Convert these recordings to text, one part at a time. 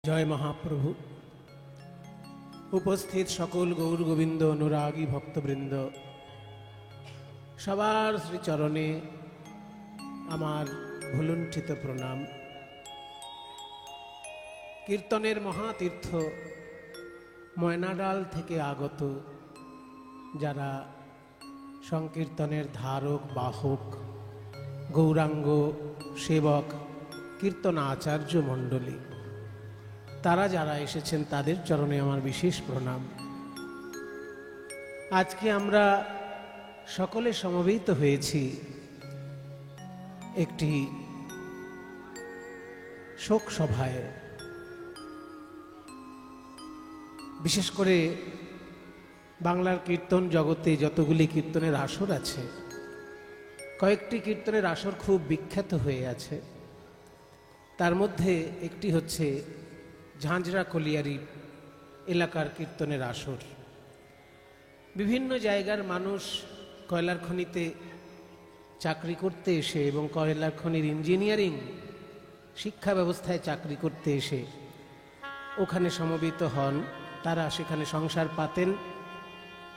জয় মহাপ্রভু। উপস্থিত সকল গৌর গোবিন্দ অনুরাগী ভক্তবৃন্দ, সবার শ্রীচরণে আমার ভুলুণ্ঠিত প্রণাম। কীর্তনের মহাতীর্থ ময়নাডাল থেকে আগত যারা সংকীর্তনের ধারক বাহক গৌরাঙ্গ সেবক কীর্তন আচার্য মণ্ডলী, তারা যারা এসেছেন তাদের চরণে আমার বিশেষ প্রণাম। আজকে আমরা সকলে সমবেত হয়েছি একটি শোক সভায়। বিশেষ করে বাংলার কীর্তন জগতে যতগুলি কীর্তনের আসর আছে, কয়েকটি কীর্তনের আসর খুব বিখ্যাত হয়ে আছে। তার মধ্যে একটি হচ্ছে ঝাঁঝরা কলিয়ারি এলাকার কীর্তনের আসর। বিভিন্ন জায়গার মানুষ কয়লার খনিতে চাকরি করতে এসে এবং কয়লার খনির ইঞ্জিনিয়ারিং শিক্ষা ব্যবস্থায় চাকরি করতে এসে ওখানে সমবেত হন। তারা সেখানে সংসার পাতেন,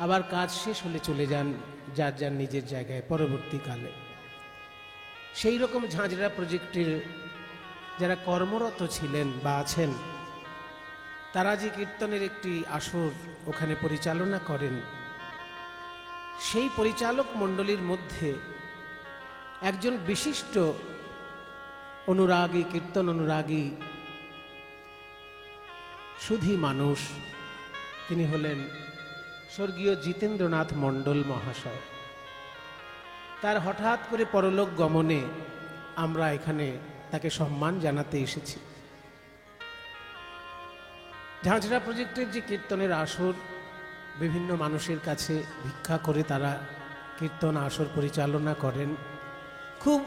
আবার কাজ শেষ হলে চলে যান যার যার নিজের জায়গায় পরবর্তীকালে। সেই রকম ঝাঁঝরা প্রজেক্টের যারা কর্মরত ছিলেন বা আছেন, তারা যে কীর্তনের একটি আসর ওখানে পরিচালনা করেন, সেই পরিচালক মণ্ডলীর মধ্যে একজন বিশিষ্ট অনুরাগী, কীর্তন অনুরাগী সুধী মানুষ, তিনি হলেন স্বর্গীয় জিতেন্দ্রনাথ মণ্ডল মহাশয়। তার হঠাৎ করে পরলোক গমনে আমরা এখানে তাকে সম্মান জানাতে এসেছি। ঝাঁঝরা প্রজেক্টের যে কীর্তনের আসর, বিভিন্ন মানুষের কাছে ভিক্ষা করে তারা কীর্তন আসর পরিচালনা করেন। খুব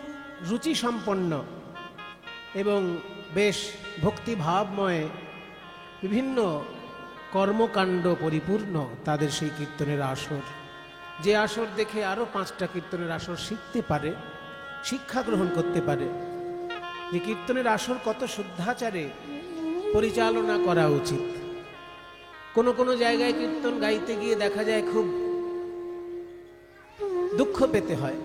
রুচিসম্পন্ন এবং বেশ ভক্তিভাবময় বিভিন্ন কর্মকাণ্ড পরিপূর্ণ তাদের সেই কীর্তনের আসর। যে আসর দেখে আরও 5টা কীর্তনের আসর শিখতে পারে, শিক্ষা গ্রহণ করতে পারে যে কীর্তনের আসর কত শুদ্ধাচারে পরিচালনা করা উচিত। কোনো কোনো জায়গায় কীর্তন গাইতে গিয়ে দেখা যায় খুব দুঃখ পেতে হয়,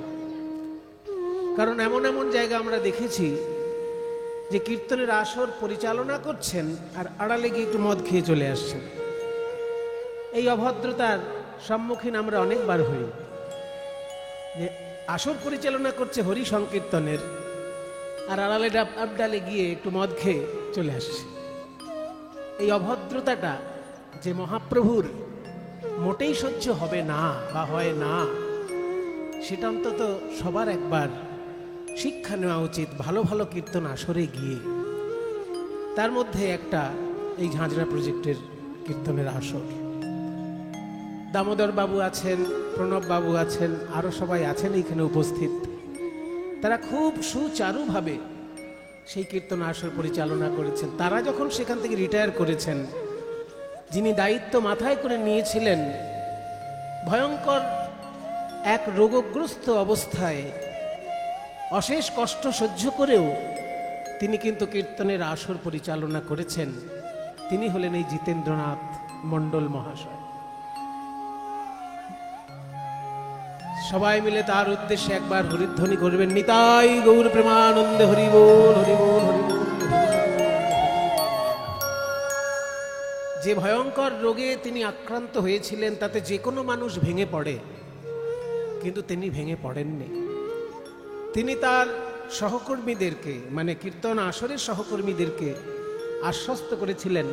কারণ এমন এমন জায়গা আমরা দেখেছি যে কীর্তনের আসর পরিচালনা করছেন আর আড়ালে গিয়ে একটু মদ খেয়ে চলে আসছেন। এই অভদ্রতার সম্মুখীন আমরা অনেকবার হই, যে আসর পরিচালনা করছে হরি সংকীর্তনের আর আড়ালে আবডালে গিয়ে একটু মদ খেয়ে চলে আসছে। এই অভদ্রতাটা যে মহাপ্রভুর মোটেই সহ্য হবে না বা হয় না, সেটা অন্তত সবার একবার শিক্ষা নেওয়া উচিত ভালো ভালো কীর্তন আসরে গিয়ে। তার মধ্যে একটা এই ঝাঁঝরা প্রজেক্টের কীর্তনের আসর। দামোদর বাবু আছেন, প্রণব বাবু আছেন, আরও সবাই আছেন এইখানে উপস্থিত। তারা খুব সুচারুভাবে সেই কীর্তন আসর পরিচালনা করেছেন। তারা যখন সেখান থেকে রিটায়ার করেছেন, যিনি দায়িত্ব মাথায় করে নিয়েছিলেন, ভয়ঙ্কর এক রোগগ্রস্ত অবস্থায় অশেষ কষ্ট সহ্য করেও তিনি কিন্তু কীর্তনের আসর পরিচালনা করেছেন। তিনি হলেন এই জিতেন্দ্রনাথ মণ্ডল মহাশয়। সবাই মিলে তার উদ্দেশ্যে একবার হরিধ্বনি করবেন, নিতাই গৌর প্রেমানন্দে হরি বল, হরি বল, হরি বল। যে ভয়ঙ্কর রোগে তিনি আক্রান্ত হয়েছিলেন, তাতে যে কোনো মানুষ ভেঙে পড়ে, কিন্তু তিনি ভেঙে পড়েননি। তিনি তার সহকর্মীদেরকে, মানে কীর্তন আসরের সহকর্মীদেরকে আশ্বস্ত করেছিলেন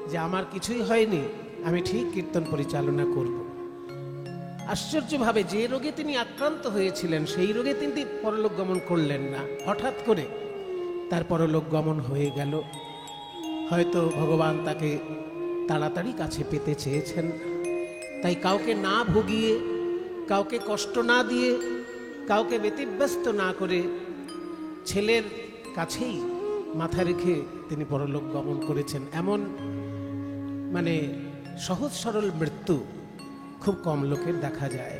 যে আমার কিছুই হয়নি, আমি ঠিক কীর্তন পরিচালনা করব। আশ্চর্যভাবে যে রোগে তিনি আক্রান্ত হয়েছিলেন, সেই রোগে তিনি পরলোক গমন করলেন না। হঠাৎ করে তার পরলোক গমন হয়ে গেল। হয়তো ভগবান তাকে তাড়াতাড়ি কাছে পেতে চেয়েছেন, তাই কাউকে না ভুগিয়ে, কাউকে কষ্ট না দিয়ে, কাউকে ব্যতিব্যস্ত না করে ছেলের কাছেই মাথা রেখে তিনি পরলোক গমন করেছেন। এমন মানে সহজ সরল মৃত্যু খুব কম লোকের দেখা যায়।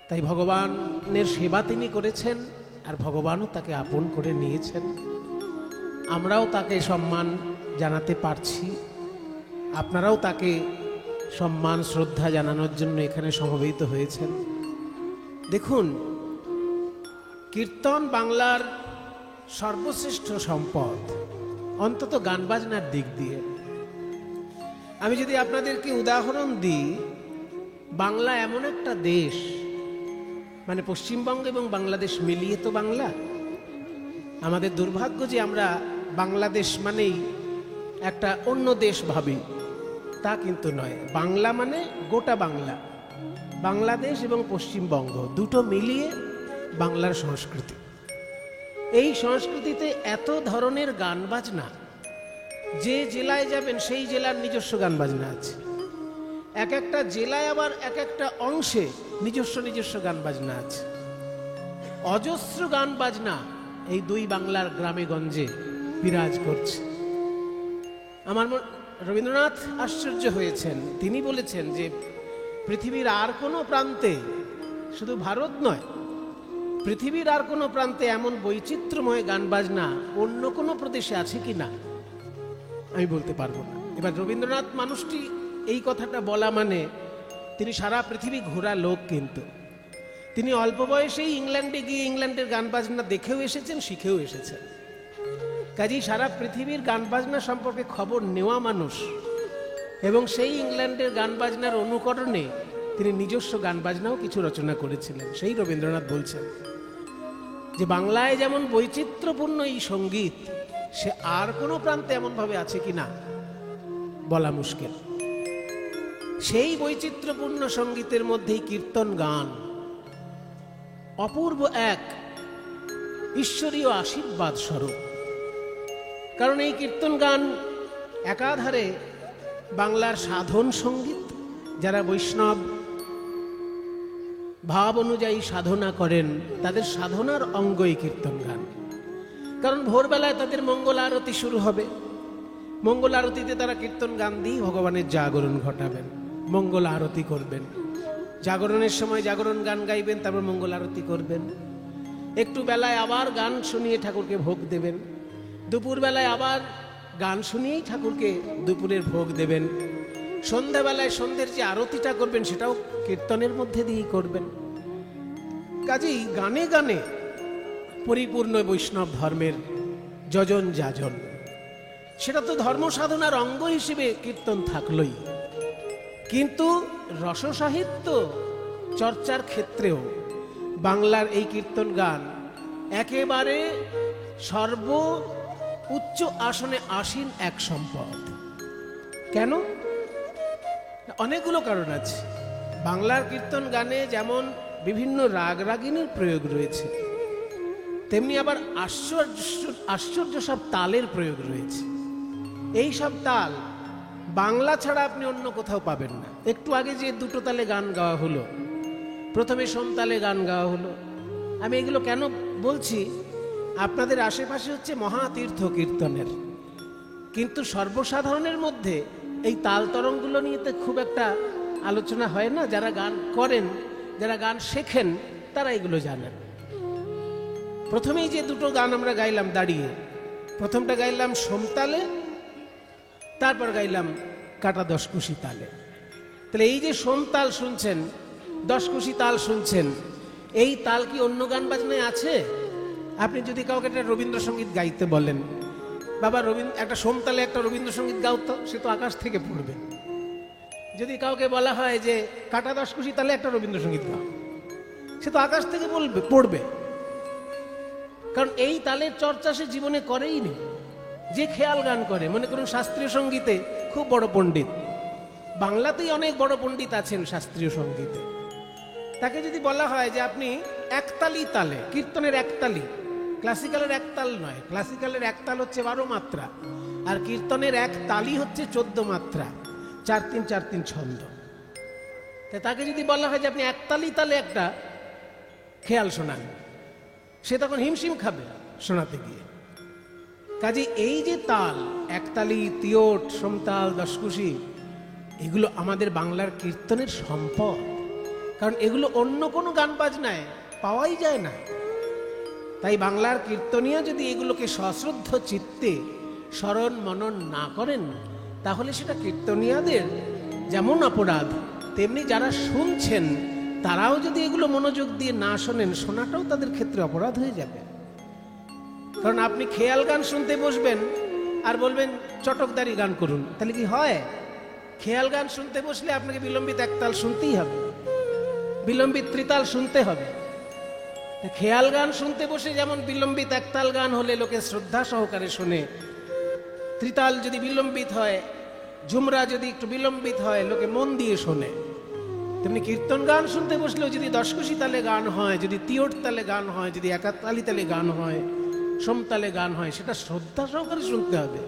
তাই ভগবানের সেবা তিনি করেছেন আর ভগবানও তাকে আপন করে নিয়েছেন। আমরাও তাকে সম্মান জানাতে পারছি, আপনারাও তাকে সম্মান শ্রদ্ধা জানানোর জন্য এখানে সমবেত হয়েছেন। দেখুন, কীর্তন বাংলার সর্বশ্রেষ্ঠ সম্পদ, অন্তত গান বাজনার দিক দিয়ে। আমি যদি আপনাদেরকে উদাহরণ দিই, বাংলা এমন একটা দেশ, মানে পশ্চিমবঙ্গ এবং বাংলাদেশ মিলিয়ে তো বাংলা। আমাদের দুর্ভাগ্য যে আমরা বাংলাদেশ মানেই একটা অন্য দেশ ভাবি, তা কিন্তু নয়। বাংলা মানে গোটা বাংলা, বাংলাদেশ এবং পশ্চিমবঙ্গ দুটো মিলিয়ে বাংলার সংস্কৃতি। এই সংস্কৃতিতে এত ধরনের গান বাজনা, যে জেলায় যাবেন সেই জেলার নিজস্ব গান বাজনা আছে। এক একটা জেলায় আবার এক একটা অংশে নিজস্ব নিজস্ব গান বাজনা আছে। অজস্র গান বাজনা এই দুই বাংলার গ্রামে গঞ্জে বিরাজ করছে। আমার রবীন্দ্রনাথ আশ্চর্য হয়েছেন, তিনি বলেছেন যে পৃথিবীর আর কোনো প্রান্তে, শুধু ভারত নয়, পৃথিবীর আর কোনো প্রান্তে এমন বৈচিত্র্যময় গান বাজনা অন্য কোনো প্রদেশে আছে কি না আমি বলতে পারবো না। এবার রবীন্দ্রনাথ মানুষটি এই কথাটা বলা মানে তিনি সারা পৃথিবী ঘোরা লোক, কিন্তু তিনি অল্প বয়সেই ইংল্যান্ডে গিয়ে ইংল্যান্ডের গান বাজনা দেখেও এসেছেন, শিখেও এসেছেন। কাজেই সারা পৃথিবীর গান বাজনা সম্পর্কে খবর নেওয়া মানুষ, এবং সেই ইংল্যান্ডের গান বাজনার অনুকরণে তিনি নিজস্ব গান বাজনাও কিছু রচনা করেছিলেন। সেই রবীন্দ্রনাথ বলছেন যে বাংলায় যেমন বৈচিত্র্যপূর্ণ এই সঙ্গীত, সে আর কোনো প্রান্তে এমনভাবে আছে কিনা বলা মুশকিল। সেই বৈচিত্র্যপূর্ণ সঙ্গীতের মধ্যেই কীর্তন গান অপূর্ব এক ঈশ্বরীয় আশীর্বাদ স্বরূপ। কারণ এই কীর্তন গান একাধারে বাংলার সাধন সঙ্গীত, যারা বৈষ্ণব ভাব অনুযায়ী সাধনা করেন তাদের সাধনার অঙ্গ এই কীর্তন গান। কারণ ভোরবেলায় তাদের মঙ্গল আরতি শুরু হবে, মঙ্গল আরতিতে তারা কীর্তন গান দিয়ে ভগবানের জাগরণ ঘটাবেন, মঙ্গল আরতি করবেন। জাগরণের সময় জাগরণ গান গাইবেন, তারপর মঙ্গল আরতি করবেন। একটু বেলায় আবার গান শুনিয়ে ঠাকুরকে ভোগ দেবেন, দুপুর বেলায় আবার গান শুনিয়েই ঠাকুরকে দুপুরের ভোগ দেবেন। সন্ধ্যাবেলায় সন্ধ্যের যে আরতিটা করবেন সেটাও কীর্তনের মধ্যে দিয়েই করবেন। কাজেই গানে গানে পরিপূর্ণ বৈষ্ণব ধর্মের যজন যাজন। সেটা তো ধর্ম সাধনার অঙ্গ হিসেবে কীর্তন থাকলই, কিন্তু রসসাহিত্য চর্চার ক্ষেত্রেও বাংলার এই কীর্তন গান একেবারে সর্ব উচ্চ আসনে আসীন এক সম্পদ। কেন? অনেকগুলো কারণ আছে। বাংলার কীর্তন গানে যেমন বিভিন্ন রাগ রাগিনীর প্রয়োগ রয়েছে, তেমনি আবার আশ্চর্য সব তালের প্রয়োগ রয়েছে। এই সব তাল বাংলা ছাড়া আপনি অন্য কোথাও পাবেন না। একটু আগে যে দুটো তালে গান গাওয়া হলো, প্রথমে সোমতালে গান গাওয়া হলো, আমি এগুলো কেন বলছি, আপনাদের আশেপাশে হচ্ছে মহাতীর্থ কীর্তনের, কিন্তু সর্বসাধারণের মধ্যে এই তাল তরঙ্গগুলো নিয়ে তো খুব একটা আলোচনা হয় না। যারা গান করেন, যারা গান শেখেন, তারা এগুলো জানেন। প্রথমেই যে দুটো গান আমরা গাইলাম দাঁড়িয়ে, প্রথমটা গাইলাম সোমতালে, তারপর গাইলাম কাটা দশকুশি তালে। তাহলে এই যে সোমতাল শুনছেন, দশকুশি তাল শুনছেন, এই তাল কি অন্য গান বাজনায় আছে? আপনি যদি কাউকে একটা রবীন্দ্রসঙ্গীত গাইতে বলেন, বাবা একটা সোমতালে একটা রবীন্দ্রসঙ্গীত গাও তো, সে তো আকাশ থেকে পড়বে। যদি কাউকে বলা হয় যে কাটা দশকুশি তালে একটা রবীন্দ্রসঙ্গীত গাও, সে তো আকাশ থেকে পড়বে। কারণ এই তালের চর্চা সে জীবনে করেই নি। যে খেয়াল গান করে, মনে করুন শাস্ত্রীয় সঙ্গীতে খুব বড় পণ্ডিত, বাংলাতেই অনেক বড় পণ্ডিত আছেন শাস্ত্রীয় সঙ্গীতে, তাকে যদি বলা হয় যে আপনি একতালি তালে, কীর্তনের একতালি, ক্লাসিক্যালের একতাল নয়, ক্লাসিক্যালের একতাল হচ্ছে 12 মাত্রা, আর কীর্তনের এক তালি হচ্ছে 14 মাত্রা, 4-3-4-3 ছন্দ। তাকে যদি বলা হয় যে আপনি একতালি তালে একটা খেয়াল শোনান, সে তখন হিমশিম খাবে শোনাতে গিয়ে। কাজে এই যে তাল, একতালি, তিয়ট, সোমতাল, দশকুশি, এগুলো আমাদের বাংলার কীর্তনের সম্পদ। কারণ এগুলো অন্য কোনো গান বাজনায় পাওয়াই যায় না। তাই বাংলার কীর্তনীয় যদি এগুলোকে সশ্রদ্ধ চিত্তে স্মরণ মনন না করেন, তাহলে সেটা কীর্তনীয়দের যেমন অপরাধ, তেমনি যারা শুনছেন তারাও যদি এগুলো মনোযোগ দিয়ে না শোনেন, শোনাটাও তাদের ক্ষেত্রে অপরাধ হয়ে যাবে। কারণ আপনি খেয়াল গান শুনতে বসবেন আর বলবেন চটকদারি গান করুন, তাহলে কি হয়? খেয়াল গান শুনতে বসলে আপনাকে বিলম্বিত একতাল শুনতেই হবে, বিলম্বিত ত্রিতাল শুনতে হবে। খেয়াল গান শুনতে বসে যেমন বিলম্বিত একতাল গান হলে লোকে শ্রদ্ধা সহকারে শোনে, ত্রিতাল যদি বিলম্বিত হয়, ঝুমরা যদি একটু বিলম্বিত হয়, লোকে মন দিয়ে শোনে। তেমনি কীর্তন গান শুনতে বসলেও যদি দশকশি তালে গান হয়, যদি তিয়ট তালে গান হয়, যদি একাতালি তালে গান হয়, সমতালে গান হয়, সেটা শ্রদ্ধা সহকারে শুনতে হবে।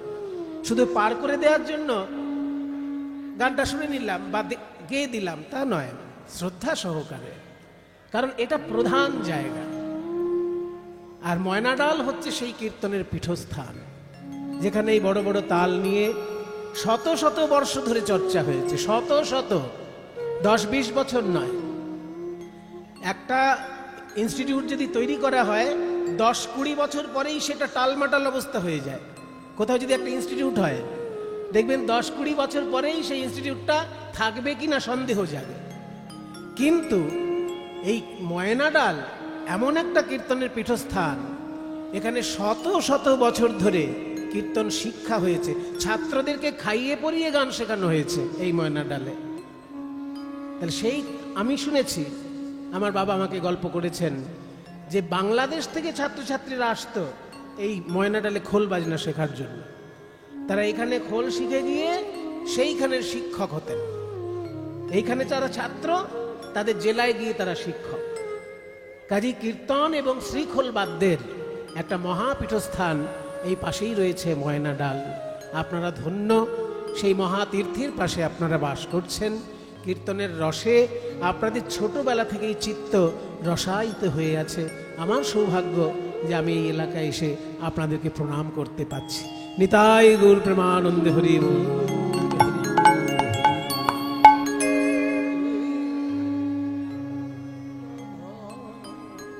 শুধু পার করে দেওয়ার জন্য গানটা শুনে নিলাম বা গেয়ে দিলাম তা নয়, শ্রদ্ধা সহকারে, কারণ এটা প্রধান জায়গা। আর ময়নাডাল হচ্ছে সেই কীর্তনের পীঠস্থান, যেখানে এই বড় বড় তাল নিয়ে শত শত বর্ষ ধরে চর্চা হয়েছে, শত শত, 10-20 বছর নয়। একটা ইনস্টিটিউট যদি তৈরি করা হয় 10-20 বছর পরেই সেটা টালমাটাল অবস্থা হয়ে যায়। কোথাও যদি একটা ইনস্টিটিউট হয়, দেখবেন 10-20 বছর পরেই সেই ইনস্টিটিউটটা থাকবে কিনা সন্দেহ যাবে। কিন্তু এই ময়নাডাল এমন একটা কীর্তনের পীঠস্থান, এখানে শত শত বছর ধরে কীর্তন শিক্ষা হয়েছে, ছাত্রদেরকে খাইয়ে পরিয়ে গান শেখানো হয়েছে এই ময়নাডালে। তাহলে সেই আমি শুনেছি, আমার বাবা আমাকে গল্প করেছেন যে বাংলাদেশ থেকে ছাত্রছাত্রীরা আসতো এই ময়নাডালে খোল বাজনা শেখার জন্য। তারা এখানে খোল শিখে গিয়ে সেইখানের শিক্ষক হতেন। এইখানে যারা ছাত্র, তাদের জেলায় গিয়ে তারা শিক্ষক। কাজী কীর্তন এবং শ্রীখোল বাদ্যের একটা মহাপীঠস্থান এই পাশেই রয়েছে ময়নাডাল। আপনারা ধন্য, সেই মহাতীর্থের পাশে আপনারা বাস করছেন। কীর্তনের রসে আপনাদের ছোটবেলা থেকেই চিত্ত রসায়িত হয়ে আছে। আমার সৌভাগ্য যে আমি এই এলাকায় এসে আপনাদেরকে প্রণাম করতে পারছি। নিতাই গৌর প্রেমানন্দে হরি বল।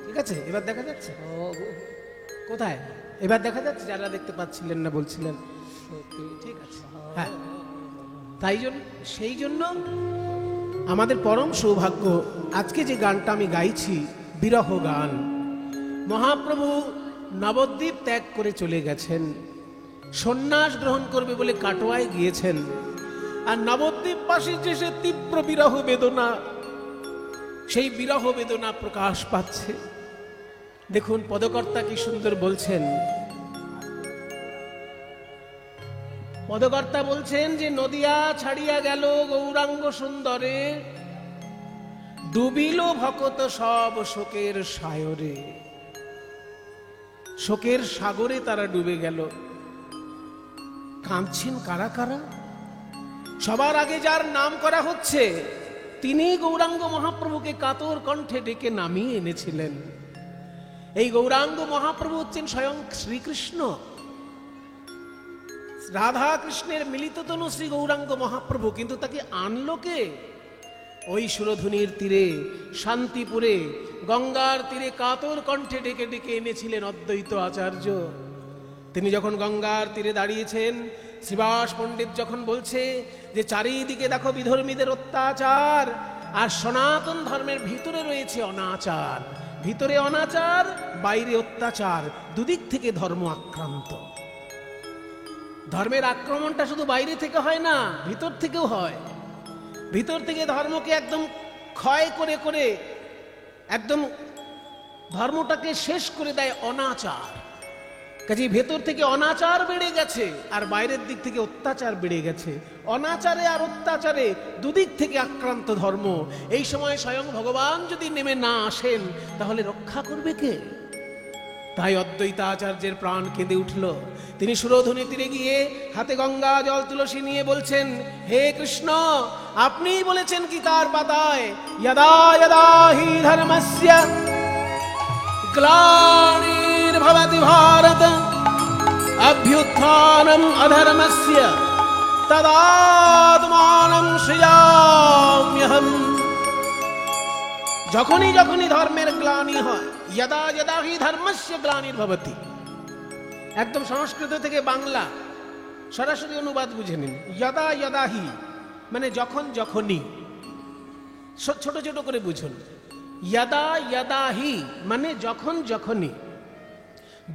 ঠিক আছে, এবার দেখা যাচ্ছে কোথায়? এবার দেখা যাচ্ছে, যারা দেখতে পাচ্ছিলেন না বলছিলেন। ঠিক আছে, হ্যাঁ। তাই জন্য, সেই জন্য আমাদের পরম সৌভাগ্য, আজকে যে গানটা আমি গাইছি বিরহ গান। মহাপ্রভু নবদ্বীপ ত্যাগ করে চলে গেছেন, সন্ন্যাস গ্রহণ করবে বলে কাটোয়ায় গিয়েছেন। আর নবদ্বীপ পাশে যে সে তীব্র বিরহ বেদনা, সেই বিরহ বেদনা প্রকাশ পাচ্ছে। দেখুন পদকর্তা কি সুন্দর বলছেন। পদকর্তা বলছেন যে নদিয়া ছাড়িয়া গেল গৌরাঙ্গ সুন্দরে, ডুবিল ভকত সব শোকের সায়রে। শোকের সাগরে তারা ডুবে গেল। কাঁদছেন কারা কারা? সবার আগে যার নাম করা হচ্ছে, তিনি গৌরাঙ্গ মহাপ্রভুকে কাতর কণ্ঠে ডেকে নামিয়ে এনেছিলেন। এই গৌরাঙ্গ মহাপ্রভু হচ্ছেন স্বয়ং শ্রীকৃষ্ণ। রাধা কৃষ্ণের মিলিত তনু শ্রী গৌরাঙ্গ মহাপ্রভু, কিন্তু তাকে আনলো কে? ওই সুরধুনির তীরে, শান্তিপুরে, গঙ্গার তীরে কাতর কণ্ঠে ডেকে ডেকে এনেছিলেন অদ্বৈত আচার্য। তিনি যখন গঙ্গার তীরে দাঁড়িয়েছেন, শ্রীবাস পণ্ডিত যখন বলছে যে চারিদিকে দেখো বিধর্মীদের অত্যাচার, আর সনাতন ধর্মের ভিতরে রয়েছে অনাচার। ভিতরে অনাচার, বাইরে অত্যাচার, দুদিক থেকে ধর্ম আক্রান্ত। ধর্মের আক্রমণটা শুধু বাইরে থেকে হয় না, ভিতর থেকেও হয়। ভিতর থেকে ধর্মকে একদম ক্ষয় করে করে একদম ধর্মটাকে শেষ করে দেয় অনাচার। কাজে ভেতর থেকে অনাচার বেড়ে গেছে, আর বাইরের দিক থেকে অত্যাচার বেড়ে গেছে। অনাচারে আর অত্যাচারে দুদিক থেকে আক্রান্ত ধর্ম। এই সময় স্বয়ং ভগবান যদি নেমে না আসেন, তাহলে রক্ষা করবে কে? তাই অদ্বৈতাচার্যের প্রাণ কেঁদে উঠল। তিনি সুরধুনি তীরে গিয়ে হাতে গঙ্গা জল তুলসী নিয়ে বলছেন, হে কৃষ্ণ, আপনিই বলেছেন গীতার পাতায়, যদা যদা হি ধর্মস্য গ্লানির্ভবতি ভারত অভ্যুত্থানম অধর্মস্য তদাত্মানং সৃজাম্যহম। যখনই যখনই ধর্মের গ্লানি হয়, যদা যদা হি ধর্মস্য গ্লানির্ভবতি, একদম সংস্কৃত থেকে বাংলা সরাসরি অনুবাদ বুঝে নিন। যদা যদা হি মানে যখন যখনই, ছোট ছোট করে বুঝুন। যদা যদা হি মানে যখন যখনই,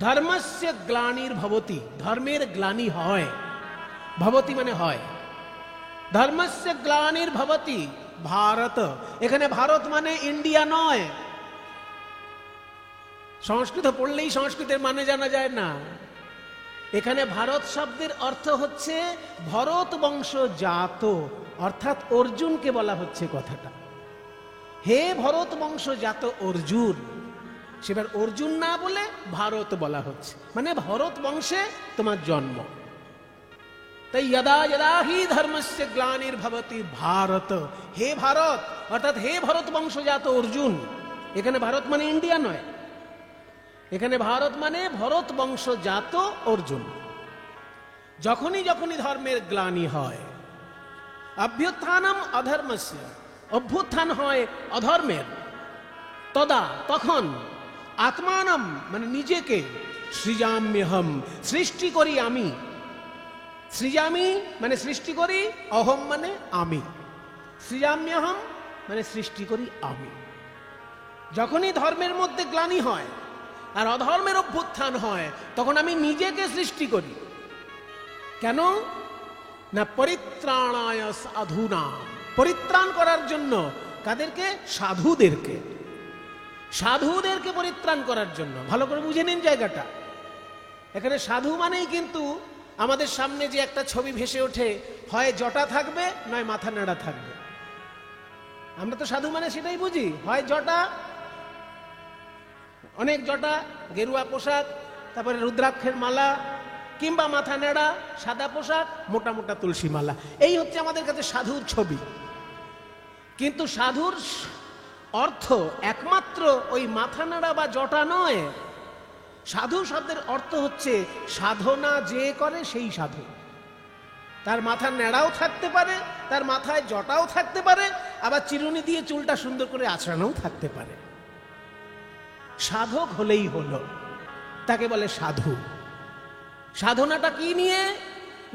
ধর্মস্য গ্লানির্ভবতি ধর্মের গ্লানি হয়, ভবতি মানে হয়, ধর্মস্য গ্লানির্ভবতি ভারত, এখানে ভারত মানে ইন্ডিয়া নয়। সংস্কৃত পড়লেই সংস্কৃতের মানে জানা যায় না। এখানে ভারত শব্দের অর্থ হচ্ছে ভরত বংশ জাত, অর্থাৎ অর্জুনকে বলা হচ্ছে কথাটা। হে ভরত বংশ জাত অর্জুন, সেবার অর্জুন না বলে ভারত বলা হচ্ছে, মানে ভরত বংশে তোমার জন্ম। তাই যদা যদা হি ধর্মস্য গ্লানির্ভবতি ভারত, হে ভারত অর্থাৎ হে ভরত বংশজাত অর্জুন। এখানে ভারত মানে ইন্ডিয়া নয়, এখানে ভারত মানে ভরত বংশজাত অর্জুন। যখনই যখনই ধর্মের গ্লানি হয়, অভ্যুত্থানম অধর্মস্য, অভ্যুত্থান হয় অধর্মের, তদা তখন, আত্মানম মানে নিজেকে, সৃজাম্যহম সৃষ্টি করি আমি, সৃজামি মানে সৃষ্টি করি, অহম মানে আমি, সৃজাম্যহম মানে সৃষ্টি করি আমি। যখনই ধর্মের মধ্যে গ্লানি হয় আর অধর্মের অভ্যুত্থান হয়, তখন আমি নিজেকে সৃষ্টি করি। কেন না পরিত্রাণায় সাধুনাম, পরিত্রাণ করার জন্য। কাদেরকে? সাধুদেরকে, সাধুদেরকে পরিত্রাণ করার জন্য। ভালো করে বুঝে নিন জায়গাটা। এখানে সাধু মানেই কিন্তু আমাদের সামনে যে একটা ছবি ভেসে ওঠে, হয় জটা থাকবে নয় মাথা নেড়া থাকবে। আমরা তো সাধু মানে সেটাই বুঝি, হয় জটা, অনেক জটা, গেরুয়া পোশাক, তারপরে রুদ্রাক্ষের মালা, কিংবা মাথা নেড়া, সাদা পোশাক, মোটা মোটা তুলসী মালা। এই হচ্ছে আমাদের কাছে সাধুর ছবি। কিন্তু সাধুর অর্থ একমাত্র ওই মাথা নেড়া বা জটা নয়। সাধু শব্দের অর্থ হচ্ছে সাধনা যে করে সেই সাধু। তার মাথা নেড়াও থাকতে পারে, তার মাথায় জটাও থাকতে পারে, আবার চিরুনি দিয়ে চুলটা সুন্দর করে আঁচড়ানোও থাকতে পারে। সাধক হলেই হলো, তাকে বলে সাধু। সাধনাটা কি নিয়ে?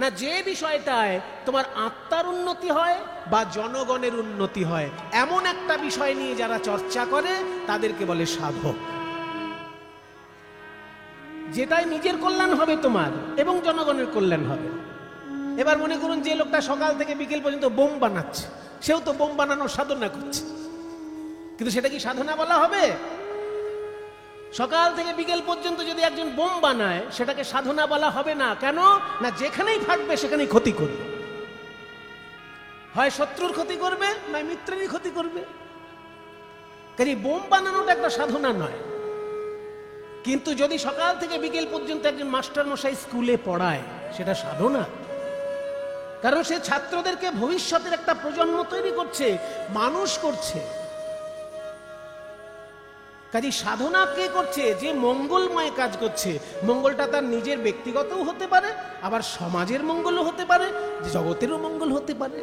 না যে বিষয়টায় তোমার আত্মার উন্নতি হয় বা জনগণের উন্নতি হয়, এমন একটা বিষয় নিয়ে যারা চর্চা করে তাদেরকে বলে সাধক। যেটাই নিজের কল্যাণ হবে তোমার এবং জনগণের কল্যাণ হবে। এবার মনে করুন যে লোকটা সকাল থেকে বিকেল পর্যন্ত বোম বানাচ্ছে, সেও তো বোম বানানোর সাধনা করছে, কিন্তু সেটা কি সাধনা বলা হবে? সকাল থেকে বিকেল পর্যন্ত যদি একজন বোম বানায়, সেটাকে সাধনা বলা হবে না। কেন না যেখানেই ফাটবে সেখানেই ক্ষতি করবে, হয় শত্রুর ক্ষতি করবে নয় মিত্রেরই ক্ষতি করবে। কাজে বোম বানানোটা একটা সাধনা নয়। কিন্তু যদি সকাল থেকে বিকেল পর্যন্ত একজন মাস্টার মশাই স্কুলে পড়ায়, সেটা সাধনা। কারণ সে ছাত্রদেরকে ভবিষ্যতের একটা প্রজন্ম তৈরি করছে, মানুষ করছে। কাজে সাধনা কে করছে? যে মঙ্গলময় কাজ করছে। মঙ্গলটা তার নিজের ব্যক্তিগতও হতে পারে, আবার সমাজের মঙ্গলও হতে পারে, জগতেরও মঙ্গল হতে পারে।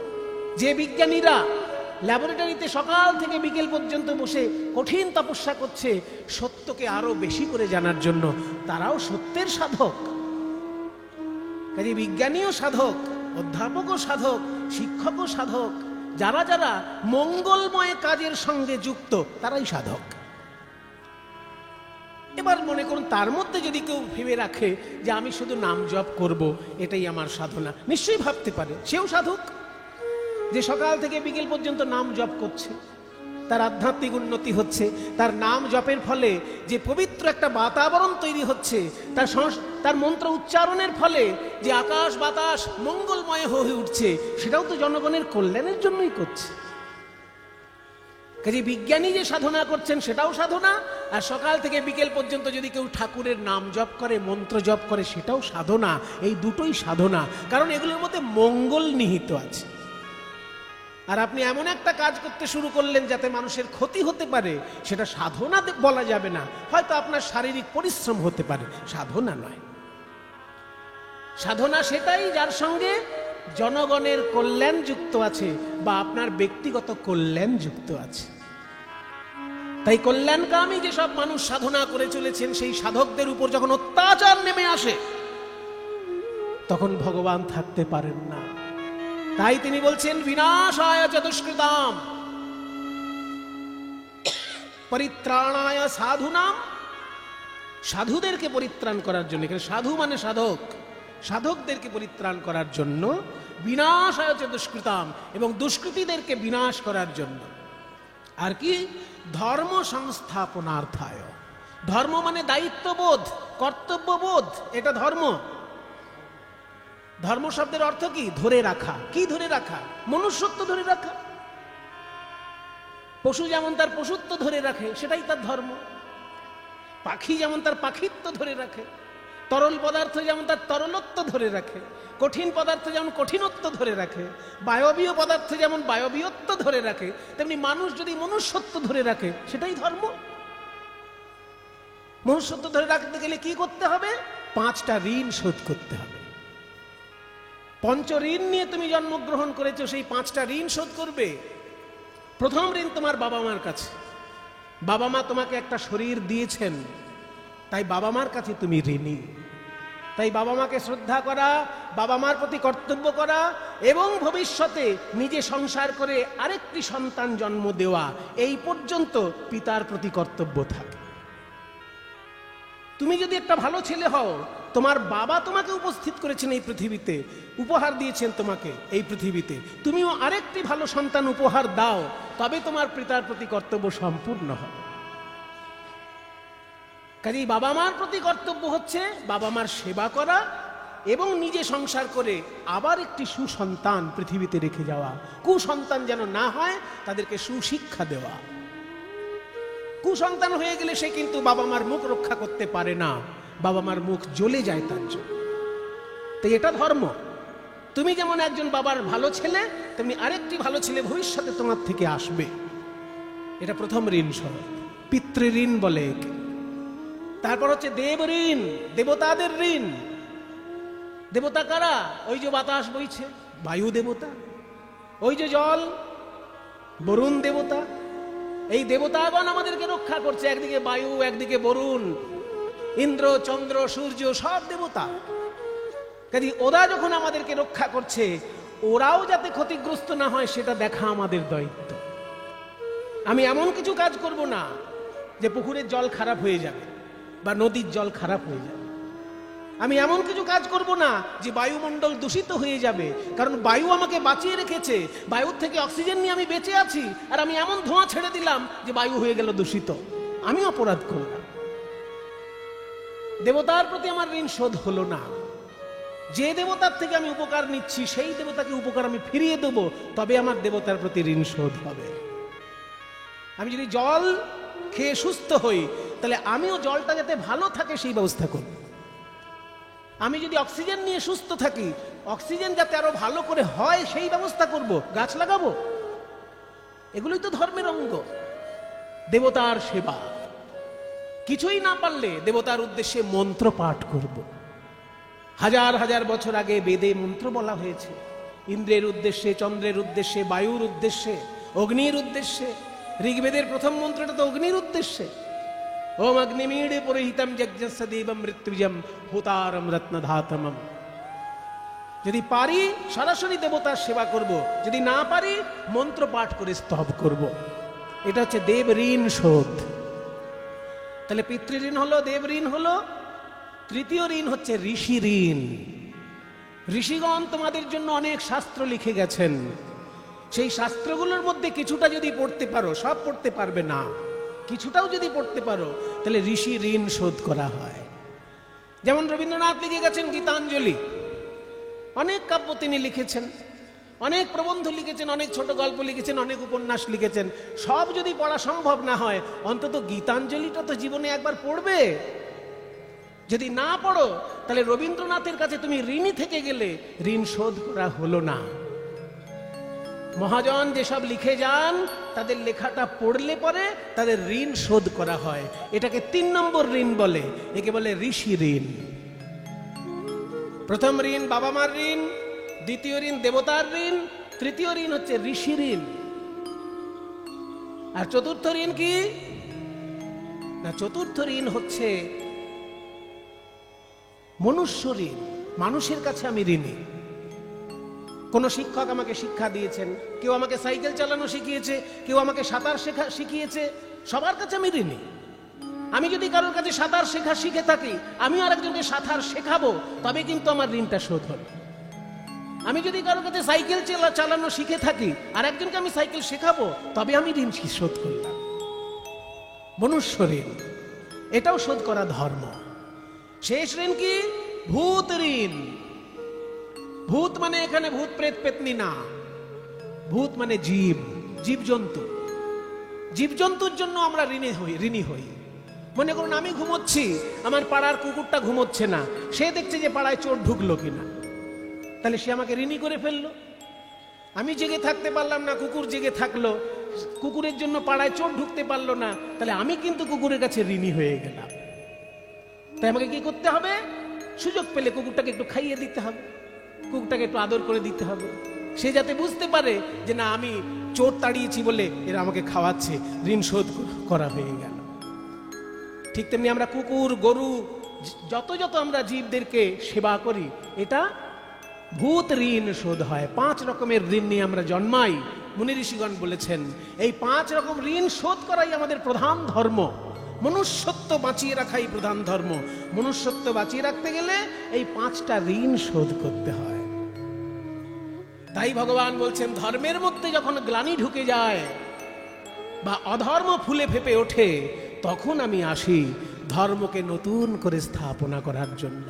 যে বিজ্ঞানীরা ল্যাবরেটরিতে সকাল থেকে বিকেল পর্যন্ত বসে কঠিন তপস্যা করছে সত্যকে আরো বেশি করে জানার জন্য, তারাও সত্যের সাধক। কাজে বিজ্ঞানীও সাধক, অধ্যাপকও সাধক, শিক্ষকও সাধক। যারা যারা মঙ্গলময় কাজের সঙ্গে যুক্ত তারাই সাধক। এবার মনে করুন তার মধ্যে যদি কেউ ভেবে রাখে যে আমি শুধু নাম জপ করব, এটাই আমার সাধনা, নিশ্চয়ই ভাবতে পারে সেও সাধক। যে সকাল থেকে বিকেল পর্যন্ত নাম জপ করছে, তার আধ্যাত্মিক উন্নতি হচ্ছে, তার নাম জপের ফলে যে পবিত্র একটা বাতাবরণ তৈরি হচ্ছে, তার মন্ত্র উচ্চারণের ফলে যে আকাশ বাতাস মঙ্গলময় হয়ে উঠছে, সেটাও তো জনগণের কল্যাণের জন্যই করছে। কাজে বিজ্ঞানী যে সাধনা করছেন সেটাও সাধনা, আর সকাল থেকে বিকেল পর্যন্ত যদি কেউ ঠাকুরের নাম জপ করে, মন্ত্র জপ করে, সেটাও সাধনা। এই দুটোই সাধনা, কারণ এগুলোর মধ্যে মঙ্গল নিহিত আছে। আর আপনি এমন একটা কাজ করতে শুরু করলেন যাতে মানুষের ক্ষতি হতে পারে, সেটা সাধনা বলা যাবে না। হয়তো আপনার শারীরিক পরিশ্রম হতে পারে, সাধনা নয়। সাধনা সেটাই যার সঙ্গে জনগণের কল্যাণ যুক্ত আছে বা আপনার ব্যক্তিগত কল্যাণ যুক্ত আছে। তাই কল্যাণকামী যেসব মানুষ সাধনা করে চলেছেন, সেই সাধকদের উপর যখন অত্যাচার নেমে আসে, তখন ভগবান থাকতে পারেন না। তাই তিনি বলছেন বিনাশায় চ দুষ্কৃতাম পরিত্রাণায় সাধুনাম। সাধুদেরকে পরিত্রাণ করার জন্য, এখানে সাধু মানে সাধক, সাধকদেরকে পরিত্রাণ করার জন্য, বিনাশায় চ দুষ্কৃতাম, এবং দুষ্কৃতীদেরকে বিনাশ করার জন্য। আর কি? ধর্ম সংস্থাপনার্থায়। ধর্ম মানে দায়িত্ববোধ, কর্তব্যবোধ, এটা ধর্ম। ধর্ম শব্দের অর্থ কি? ধরে রাখা। কি ধরে রাখা? মনুষ্যত্ব ধরে রাখা। পশু যেমন তার পশুত্ব ধরে রাখে, সেটাই তার ধর্ম। পাখি যেমন তার পাখিত্ব ধরে রাখে, তরল পদার্থ যেমন তার তরলত্ব ধরে রাখে, কঠিন পদার্থ যেমন কঠিনত্ব ধরে রাখে, বায়বীয় পদার্থ যেমন বায়বীয়ত্ব ধরে রাখে, তেমনি মানুষ যদি মনুষ্যত্ব ধরে রাখে, সেটাই ধর্ম। মনুষ্যত্ব ধরে রাখতে গেলে কি করতে হবে? 5টা ঋণ শোধ করতে হবে। পঞ্চ ঋণ নিয়ে তুমি জন্মগ্রহণ করেছো, সেই 5টা ঋণ শোধ করবে। প্রথম ঋণ তোমার বাবা মার কাছে। বাবা মা তোমাকে একটা শরীর দিয়েছেন, তাই বাবা মার কাছে তুমি ঋণী। তাই বাবা মাকে শ্রদ্ধা করা, বাবা মার প্রতি কর্তব্য করা, এবং ভবিষ্যতে নিজে সংসার করে আরেকটি সন্তান জন্ম দেওয়া, এই পর্যন্ত পিতার প্রতি কর্তব্য থাকে। তুমি যদি একটা ভালো ছেলে হও, তোমার বাবা তোমাকে উপস্থিত করেছেন এই পৃথিবীতে, উপহার দিয়েছেন তোমাকে এই পৃথিবীতে, তুমিও আরেকটি ভালো সন্তান উপহার দাও, তবে তোমার পিতার প্রতি কর্তব্য সম্পূর্ণ হবে। কাজেই বাবা মার প্রতি কর্তব্য হচ্ছে বাবা মার সেবা করা, এবং নিজে সংসার করে আবার একটি সুসন্তান পৃথিবীতে রেখে যাওয়া। কুসন্তান যেন না হয়, তাদেরকে সুশিক্ষা দেওয়া। কুসন্তান হয়ে গেলে সে কিন্তু বাবা মার মুখ রক্ষা করতে পারে না, বাবা মার মুখ জ্বলে যায় তার জন্য। তাই এটা ধর্ম। তুমি যেমন একজন বাবার ভালো ছেলে, তেমনি আরেকটি ভালো ছেলে ভবিষ্যতে তোমার থেকে আসবে। এটা প্রথম ঋণ স্বরূপ, পিতৃঋণ বলে একে। তারপর হচ্ছে দেব ঋণ, দেবতাদের ঋণ। দেবতা কারা? ওই যে বাতাস বইছে, বায়ু দেবতা। ওই যে জল, বরুণ দেবতা। এই দেবতাগণ আমাদেরকে রক্ষা করছে। একদিকে বায়ু, একদিকে বরুণ, ইন্দ্র, চন্দ্র, সূর্য, সব দেবতা। কাজে ওরা যখন আমাদেরকে রক্ষা করছে, ওরাও যাতে ক্ষতিগ্রস্ত না হয় সেটা দেখা আমাদের দায়িত্ব। আমি এমন কিছু কাজ করব না যে পুকুরের জল খারাপ হয়ে যাবে বা নদীর জল খারাপ হয়ে যাবে। আমি এমন কিছু কাজ করব না যে বায়ুমণ্ডল দূষিত হয়ে যাবে, কারণ বায়ু আমাকে বাঁচিয়ে রেখেছে। বায়ুর থেকে অক্সিজেন নিয়ে আমি বেঁচে আছি, আর আমি এমন ধোঁয়া ছেড়ে দিলাম যে বায়ু হয়ে গেল দূষিত। আমি অপরাধ করলাম। দেবতার প্রতি আমার ঋণ শোধ হলো না। যে দেবতার থেকে আমি উপকার নিচ্ছি, সেই দেবতাকে উপকার আমি ফিরিয়ে দেব, তবে আমার দেবতার প্রতি ঋণ শোধ হবে। আমি যদি জল খেয়ে সুস্থ হই, তাহলে আমিও জলটা যাতে ভালো থাকে সেই ব্যবস্থা করব। আমি যদি অক্সিজেন নিয়ে সুস্থ থাকি, অক্সিজেন যাতে আরো ভালো করে হয় সেই ব্যবস্থা করব, গাছ লাগাবো। এগুলোই তো ধর্মের অঙ্গ। দেবতার সেবা। কিছুই না পারলে দেবতার উদ্দেশ্যে মন্ত্র পাঠ করব। হাজার হাজার বছর আগে বেদে মন্ত্র বলা হয়েছে, ইন্দ্রের উদ্দেশ্যে, চন্দ্রের উদ্দেশ্যে, বায়ুর উদ্দেশ্যে, অগ্নির উদ্দেশ্যে। ঋগ্বেদের প্রথম মন্ত্রটা তো অগ্নির উদ্দেশ্যে। ওম অগ্নিমীড়ে পুরোহিতম যজ্ঞস্য দেবম মৃত্যুজম হোতারম রত্নধাতমম। যদি পারি সরাসরি দেবতার সেবা করব, যদি না পারি মন্ত্র পাঠ করে স্তব করব। এটা হচ্ছে দেব ঋণ শোধ। তাহলে পিতৃঋণ হলো, দেব ঋণ হলো। তৃতীয় ঋণ হচ্ছে ঋষি ঋণ। ঋষিগণ তোমাদের জন্য অনেক শাস্ত্র লিখে গেছেন। সেই শাস্ত্রগুলোর মধ্যে কিছুটা যদি পড়তে পারো, সব পড়তে পারবে না, কিছুটাও যদি পড়তে পারো, তাহলে ঋষি ঋণ শোধ করা হয়। যেমন রবীন্দ্রনাথ লিখে গেছেন গীতাঞ্জলি। অনেক কাব্য তিনি লিখেছেন, অনেক প্রবন্ধ লিখেছেন, অনেক ছোট গল্প লিখেছেন, অনেক উপন্যাস লিখেছেন। সব যদি পড়া সম্ভব না হয়, অন্তত গীতাঞ্জলিটা তো জীবনে একবার পড়বে। যদি না পড়ো, তাহলে রবীন্দ্রনাথের কাছে তুমি ঋণী থেকে গেলে, ঋণ শোধ করা হলো না। মহাজন যেসব লিখে যান, তাদের লেখাটা পড়লে পরে তাদের ঋণ শোধ করা হয়। এটাকে 3 নম্বর ঋণ বলে, একে বলে ঋষি ঋণ। প্রথম ঋণ বাবা মার ঋণ, দ্বিতীয় ঋণ দেবতার ঋণ, তৃতীয় ঋণ হচ্ছে ঋষি ঋণ। আর চতুর্থ ঋণ কি? না চতুর্থ ঋণ হচ্ছে মনুষ্য ঋণ। মানুষের কাছে আমি ঋণী। কোন শিক্ষক আমাকে শিক্ষা দিয়েছেন, কেউ আমাকে সাইকেল চালানো শিখিয়েছে, কেউ আমাকে সাঁতার শিখিয়েছে, সবার কাছে আমি ঋণী। আমি যদি কারোর কাছে সাঁতার শিখে থাকি, আমি আরেকজনকে সাঁতার শেখাবো, তবে কিন্তু আমার ঋণটা শোধ হলো। আমি যদি কারোর কাছে সাইকেল চালানো শিখে থাকি, আর একজনকে আমি সাইকেল শেখাবো, তবে আমি ঋণ শোধ করলাম। মনুষ্য ঋণ, এটাও শোধ করা ধর্ম। শেষ ঋণ কি? ভূত ঋণ। ভূত মানে এখানে ভূত প্রেত পেতনি না, ভূত মানে জীবজন্তু। জীবজন্তুর জন্য আমরা ঋণী হই। মনে করুন আমি ঘুমোচ্ছি, আমার পাড়ার কুকুরটা ঘুমোচ্ছে না, সে দেখছে যে পাড়ায় চোর ঢুকলো কিনা, তাহলে সে আমাকে ঋণী করে ফেললো। আমি জেগে থাকতে পারলাম না, কুকুর জেগে থাকলো, কুকুরের জন্য পাড়ায় চোর ঢুকতে পারলো না, তাহলে আমি কিন্তু কুকুরের কাছে ঋণী হয়ে গেলাম। তাই আমাকে কি করতে হবে? সুযোগ পেলে কুকুরটাকে একটু খাইয়ে দিতে হবে, কুকুরটাকে একটু আদর করে দিতে হবে, সে যাতে বুঝতে পারে যে না, আমি চোর তাড়িয়েছি বলে এরা আমাকে খাওয়াচ্ছে, ঋণ শোধ করা হয়ে গেল। ঠিক তেমনি আমরা কুকুর, গরু, যত আমরা জীবদেরকে সেবা করি, এটা ভূত ঋণ শোধ হয়। 5 রকমের ঋণ নিয়ে আমরা জন্মাই। মুনি ঋষিগণ বলেছেন এই 5 রকম ঋণ শোধ করাই আমাদের প্রধান ধর্ম। মনুষ্যত্ব বাঁচিয়ে রাখাই প্রধান ধর্ম। মনুষ্যত্ব বাঁচিয়ে রাখতে গেলে এই 5টা ঋণ শোধ করতে হয়। তাই ভগবান বলছেন, ধর্মের মধ্যে যখন গ্লানি ঢুকে যায় বা অধর্ম ফুলে ফেপে ওঠে, তখন আমি আসি ধর্মকে নতুন করে স্থাপনা করার জন্য।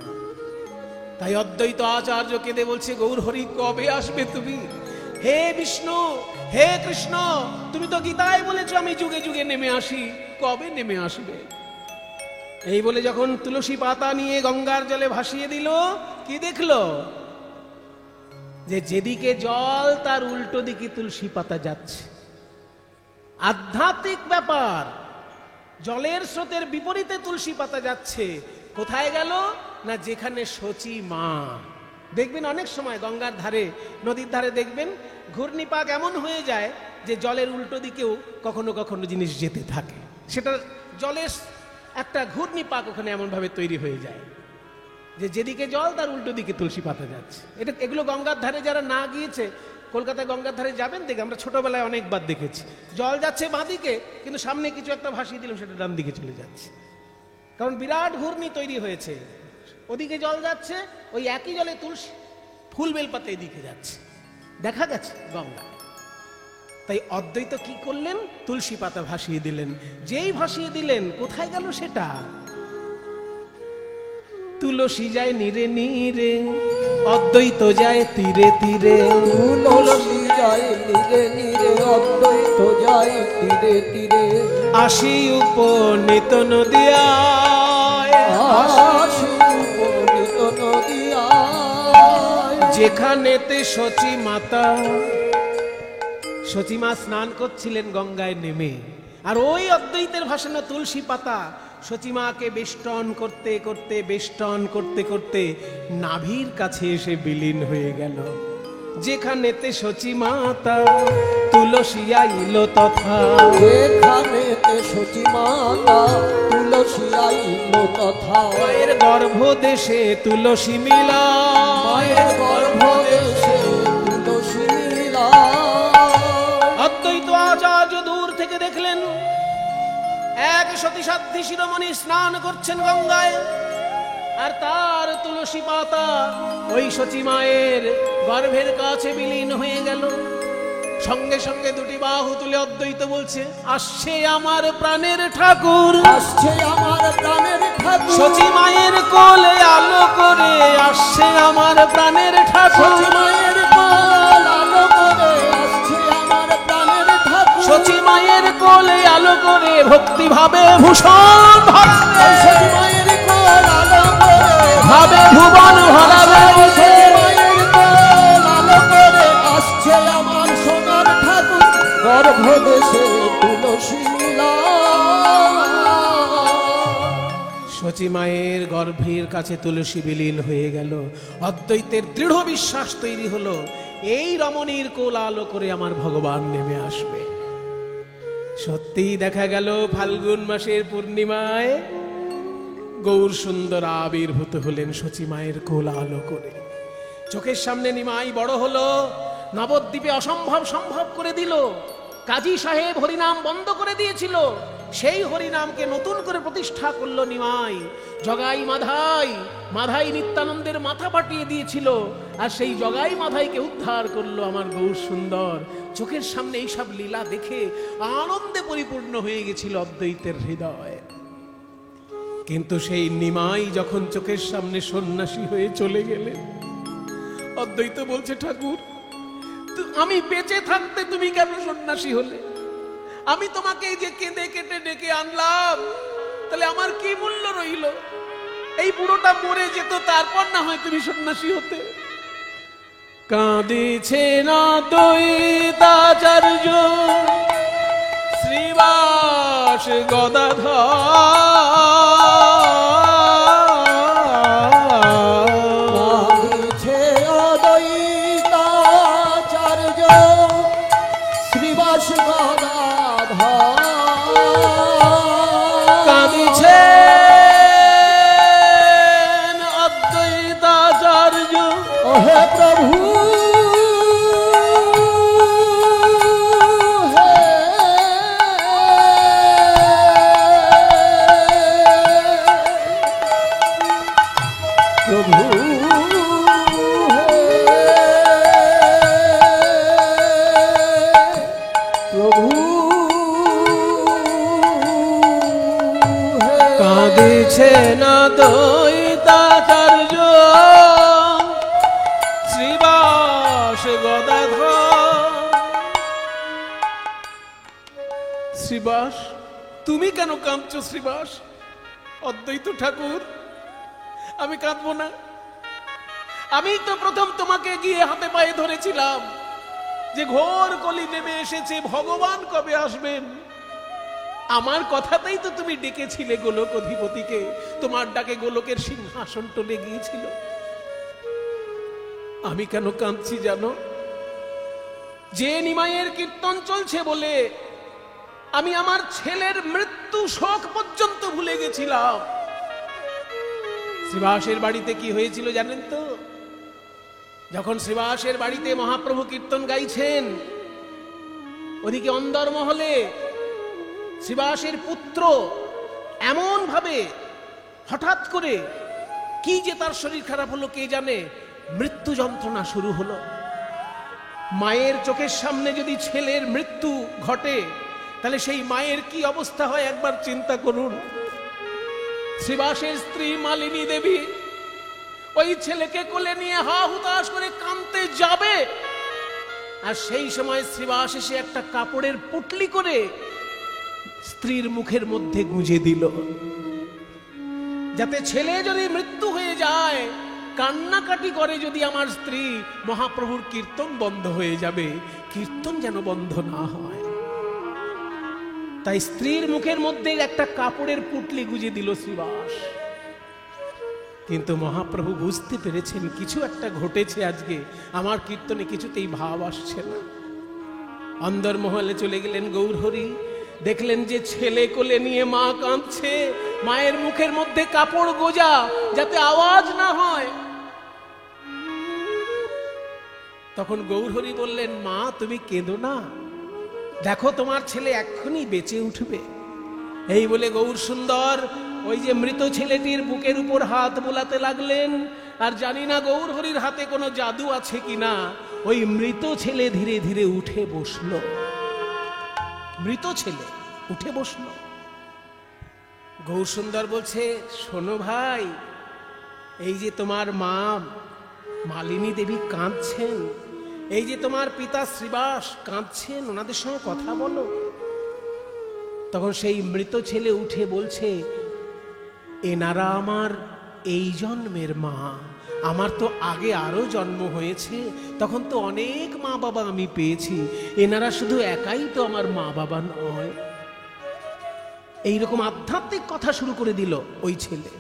তাই অদ্বৈত আচার্য কেঁদে বলছে, গৌর হরি কবে আসবে তুমি? হে বিষ্ণু, হে কৃষ্ণ, তুমি তো গীতায় বলেছো আমি যুগে যুগে নেমে আসি, কবে নেমে আসবে? এই বলে যখন তুলসী পাতা নিয়ে গঙ্গার জলে ভাসিয়ে দিল, কি দেখলো? যে যেদিকে জল তার উল্টো দিকে তুলসী পাতা যাচ্ছে। আধ্যাত্মিক ব্যাপার, জলের স্রোতের বিপরীতে তুলসী পাতা যাচ্ছে। কোথায় গেল না? যেখানে শচী মা। দেখবেন অনেক সময় গঙ্গার ধারে, নদীর ধারে দেখবেন ঘূর্ণিপাক এমন হয়ে যায় যে জলের উল্টো দিকেও কখনো কখনো জিনিস যেতে থাকে। সেটা জলের একটা ঘূর্ণিপাক ওখানে এমন ভাবে তৈরি হয়ে যায় যে যেদিকে জল তার উল্টো দিকে তুলসী পাতা যাচ্ছে। এগুলো গঙ্গার ধারে যারা না গিয়েছে, কলকাতায় গঙ্গার ধারে যাবেন, দেখে আমরা ছোটবেলায় অনেকবার দেখেছি, জল যাচ্ছে বাঁদিকে, কিন্তু সামনে কিছু একটা ভাসিয়ে দিলাম, সেটা ডান দিকে চলে যাচ্ছে। কারণ বিরাট ঘূর্ণি তৈরি হয়েছে। ওদিকে জল যাচ্ছে, ওই একই জলে তুলসী ফুল বেলপাতা এদিকে যাচ্ছে, দেখা গেছে গঙ্গা। তাই অদ্বৈত কি করলেন? তুলসী পাতা ভাসিয়ে দিলেন। যেই ভাসিয়ে দিলেন, কোথায় গেল সেটা? তুলসী যায় নীরে নীরে, অদ্বৈত যায় তীরে তীরে। তুলসী যায় নীরে নীরে, অদ্বৈত যায় তীরে তীরে। আসি উপনীত নদিয়ায়, আসি উপনীত নদিয়ায়। যেখানেতে শচী মাতা, শচী মা স্নান করছিলেন গঙ্গায় নেমে, আর ওই অদ্বৈতের ভাসানো তুলসী পাতা শচীমাকে বেষ্টন করতে করতে করতে করতে নাভির কাছে এসে বিলীন হয়ে গেল। যেখানেতে শচী মাতা তুলসী আইল তথা, যেখানেতে শচী মাতা তুলসী আইল তথা। মায়ের গর্ভদেশে তুলসী মিলা, মায়ের গর্ভদেশে তুলসী মিলা। অদ্বৈত আচার্য দূর থেকে দেখলেন এক সতী সাধ্বী শিরোমণি স্নান করছেন গঙ্গায়, আর তার তুলসী পাতা ওই শচী মায়ের গর্ভের কাছে বিলীন হয়ে গেল। সঙ্গে সঙ্গে দুটি বাহু তুলে অদ্বৈত বলছে, আসছে আমার প্রাণের ঠাকুর, আসছে আমার প্রাণের ঠাকুর। শচী মায়ের কোলে আলো করে আসছে আমার প্রাণের ঠাকুর। শচী মায়ের কোল আলো করে আসছে আমার প্রাণের ঠাকুর। শচী মায়ের কোলে আলো করে ভক্তি ভাবে ভূষণ ভরাবে, শচী মায়ের কোল আলো করে ভাবে ভুবন ভরাবে। শচী মায়ের কোল আলো করে আসছে আমার সোনার ঠাকুর। গর্ভদেশে তুলসী মিলা। শচী মায়ের গর্ভের কাছে তুলসী বিলীন হয়ে গেল। অদ্বৈতের দৃঢ় বিশ্বাস তৈরি হলো, এই রমণীর কোল আলো করে আমার ভগবান নেমে আসবে। সত্যিই দেখা গেল ফাল্গুন মাসের পূর্ণিমায় গৌর সুন্দর আবির্ভূত হলেন সচী মায়ের কোল আলো করে। চোখের সামনে নিমাই বড় হলো, নবদ্বীপে অসম্ভব সম্ভব করে দিল। কাজী সাহেব হরিনাম বন্ধ করে দিয়েছিল, সেই হরিনামকে নতুন করে প্রতিষ্ঠা করলো নিমাই। জগাই মাধাই, মাধাই নিত্যানন্দের মাথা পাঠিয়ে দিয়েছিল, আর সেই জগাই মাধাইকে উদ্ধার করলো আমার গৌর সুন্দর। চোখের সামনে এইসব লীলা দেখে আনন্দে পরিপূর্ণ হয়ে গেছিল অদ্বৈতের হৃদয়। কিন্তু সেই নিমাই যখন চোখের সামনে সন্ন্যাসী হয়ে চলে গেলেন, অদ্বৈত বলছে, ঠাকুর আমি বেঁচে থাকতে তুমি কেন সন্ন্যাসী হলে? আমি তোমাকে যে কেঁদে কেটে ডেকে আনলাম, তাহলে আমার কি মূল্য রইল? এই বুড়োটা মরে যেত, তারপর না হয় তুমি সন্ন্যাসী হতে। কাঁদিছে না দ্বৈতাচার্য শ্রীবাস গদাধর, শ্রীবাস গদাধর, কাঁদিছে অদ্বৈতাচার্য। ওহে প্রভু, কাঁদিছে না দ্বৈতাচার্য শ্রীবাস গদাধর। শ্রীবাস, তুমি কেন কাঁদছো? শ্রীবাস, অদ্বৈত ঠাকুর, আমি কাঁদবো না। আমি তো প্রথম তোমাকে গিয়ে হাতে পায়ে ধরেছিলাম যে ঘোর কলি নেমে এসেছে, ভগবান কবে আসবেন? আমার কথাতেই তো তুমি ডেকেছিলে গোলক অধিপতিকে, তোমার ডাকে গোলকের সিংহাসন টলে গিয়েছিল। আমি কেন কাঁদছি জানো? যে নিমাইয়ের কীর্তন চলছে বলে আমি আমার ছেলের মৃত্যু শোক পর্যন্ত ভুলে গেছিলাম। শ্রীবাসের বাড়িতে কি হয়েছিল জানেন তো? যখন শ্রীবাসের বাড়িতে মহাপ্রভু কীর্তন গাইছেন, ওদিকে অন্দরমহলে শ্রীবাসের পুত্র এমন ভাবে হঠাৎ করে কি যে তার শরীর খারাপ হলো কে জানে, মৃত্যু যন্ত্রণা শুরু হলো। মায়ের চোখের সামনে যদি ছেলের মৃত্যু ঘটে, তাহলে সেই মায়ের কি অবস্থা হয় একবার চিন্তা করুন। শ্রীবাসের স্ত্রী মালিনী দেবী ওই ছেলেকে কোলে নিয়ে হা হুতাশ করে কাঁদতে যাবে, আর সেই সময় শ্রীবাস এসে একটা কাপড়ের পুটলি করে স্ত্রীর মুখের মধ্যে গুঁজে দিল, যাতে ছেলে যদি মৃত্যু হয়ে যায়, কান্নাকাটি করে যদি আমার স্ত্রী, মহাপ্রভুর কীর্তন বন্ধ হয়ে যাবে, কীর্তন যেন বন্ধ না হয়। তাই স্ত্রীর মুখের মধ্যে একটা কাপড়ের পুটলি গুঁজে দিল শ্রীবাস। কিন্তু মহাপ্রভু বুঝতে পেরেছেন কিছু একটা ঘটেছে, আজকে আমার কীর্তনে কিছুতেই ভাব আসছে না। অন্দরমহলে চলে গেলেন গৌরহরি, দেখলেন যে ছেলে কোলে নিয়ে মা কাঁদছে, মায়ের মুখের মধ্যে কাপড় গোজা যাতে আওয়াজ না হয়। তখন গৌরহরি বললেন, মা তুমি কেঁদো না, দেখো তোমার ছেলে এক্ষুনি বেঁচে উঠবে। এই বলে গৌর সুন্দর ওই যে মৃত ছেলেটির বুকের উপর হাত বোলাতে লাগলেন। আর জানি না গৌরহরির হাতে কোনো জাদু আছে কিনা, ওই মৃত ছেলে ধীরে ধীরে উঠে বসলো। মৃত ছেলে উঠে বসলো। গৌর সুন্দর বলছে, শোনো ভাই, এই যে তোমার মা মালিনী দেবী কাঁদছেন, এই যে তোমার পিতা শ্রীবাস কাঁদছেন, ওনাদের সঙ্গে কথা বলো। তখন সেই মৃত ছেলে উঠে বলছে, এনারা আমার এই জন্মের মা, আমার তো আগে আরো জন্ম হয়েছে, তখন তো অনেক মা বাবা আমি পেয়েছি, এনারা শুধু একাই তো আমার মা বাবা নয়। এইরকম আধ্যাত্মিক কথা শুরু করে দিল ওই ছেলে।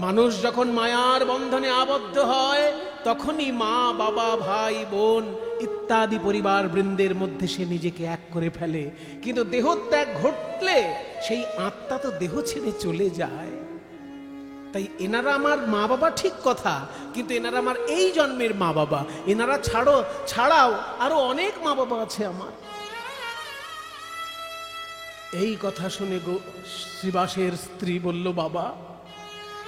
মানুষ যখন মায়ার বন্ধনে আবদ্ধ হয়, তখনই মা, বাবা, ভাই, বোন ইত্যাদি পরিবার বৃন্দের মধ্যে সে নিজেকে এক করে ফেলে। কিন্তু দেহত্যাগ ঘটলে সেই আত্মা তো দেহ ছেড়ে চলে যায়। তাই এনারা আমার মা বাবা ঠিক কথা, কিন্তু এনারা আমার এই জন্মের মা বাবা। এনারা ছাড়াও আরো অনেক মা বাবা আছে আমার। এই কথা শুনে শ্রীবাসের স্ত্রী বলল, বাবা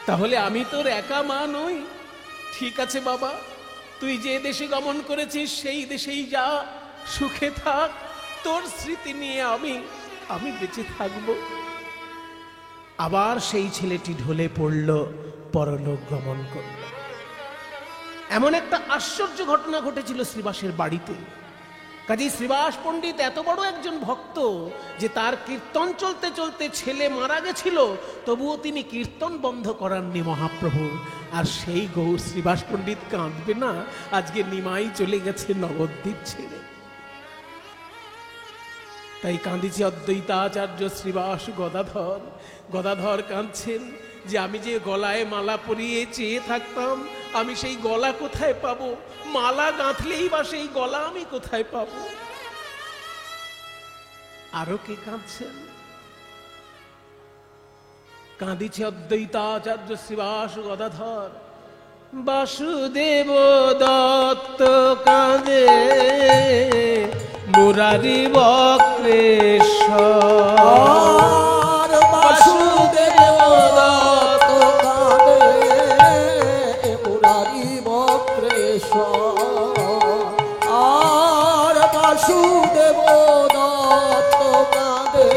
তাহলে আমি তোর একা মা নই? ঠিক আছে বাবা, তুই যে দেশে গমন করেছিস সেই দেশেই যা, সুখে থাক, তোর স্মৃতি নিয়ে আমি বেঁচে থাকব। আবার সেই ছেলেটি ঢলে পড়ল, পরলোক গমন করল। এমন একটা আশ্চর্য ঘটনা ঘটেছিল শ্রীবাসের বাড়িতে। কাজী শ্রীবাস পণ্ডিত এত বড় একজন ভক্ত যে তার কীর্তন চলতে চলতে ছেলে মারা গেছিল, তবুও তিনি কীর্তন বন্ধ করাননি মহাপ্রভু। আর সেই গৌর শ্রীবাস পণ্ডিত কাঁদবে না? আজকে নিমাই চলে গেছে নবদ্বীপ ছেড়ে। তাই কাঁদিছে অদ্বৈতাচার্য শ্রীবাস গদাধর কাঁদছেন যে আমি যে গলায় মালা পরিয়ে চেয়ে থাকতাম, আমি সেই গলা কোথায় পাবো? মালা গাঁথলেই বা সেই গলা আমি কোথায় পাবো? আরো কে কাঁদছেন? কাঁদিছে অদ্বৈতাচার্য শ্রীবাস গদাধর। বাসুদেব দত্ত কাঁদে, মুরারি বক্রেশ্বর। বাসুদেব দত্ত কাঁদে, মুরারি বক্রেশ্বর। আর বাসুদেব দত্ত কাঁদে,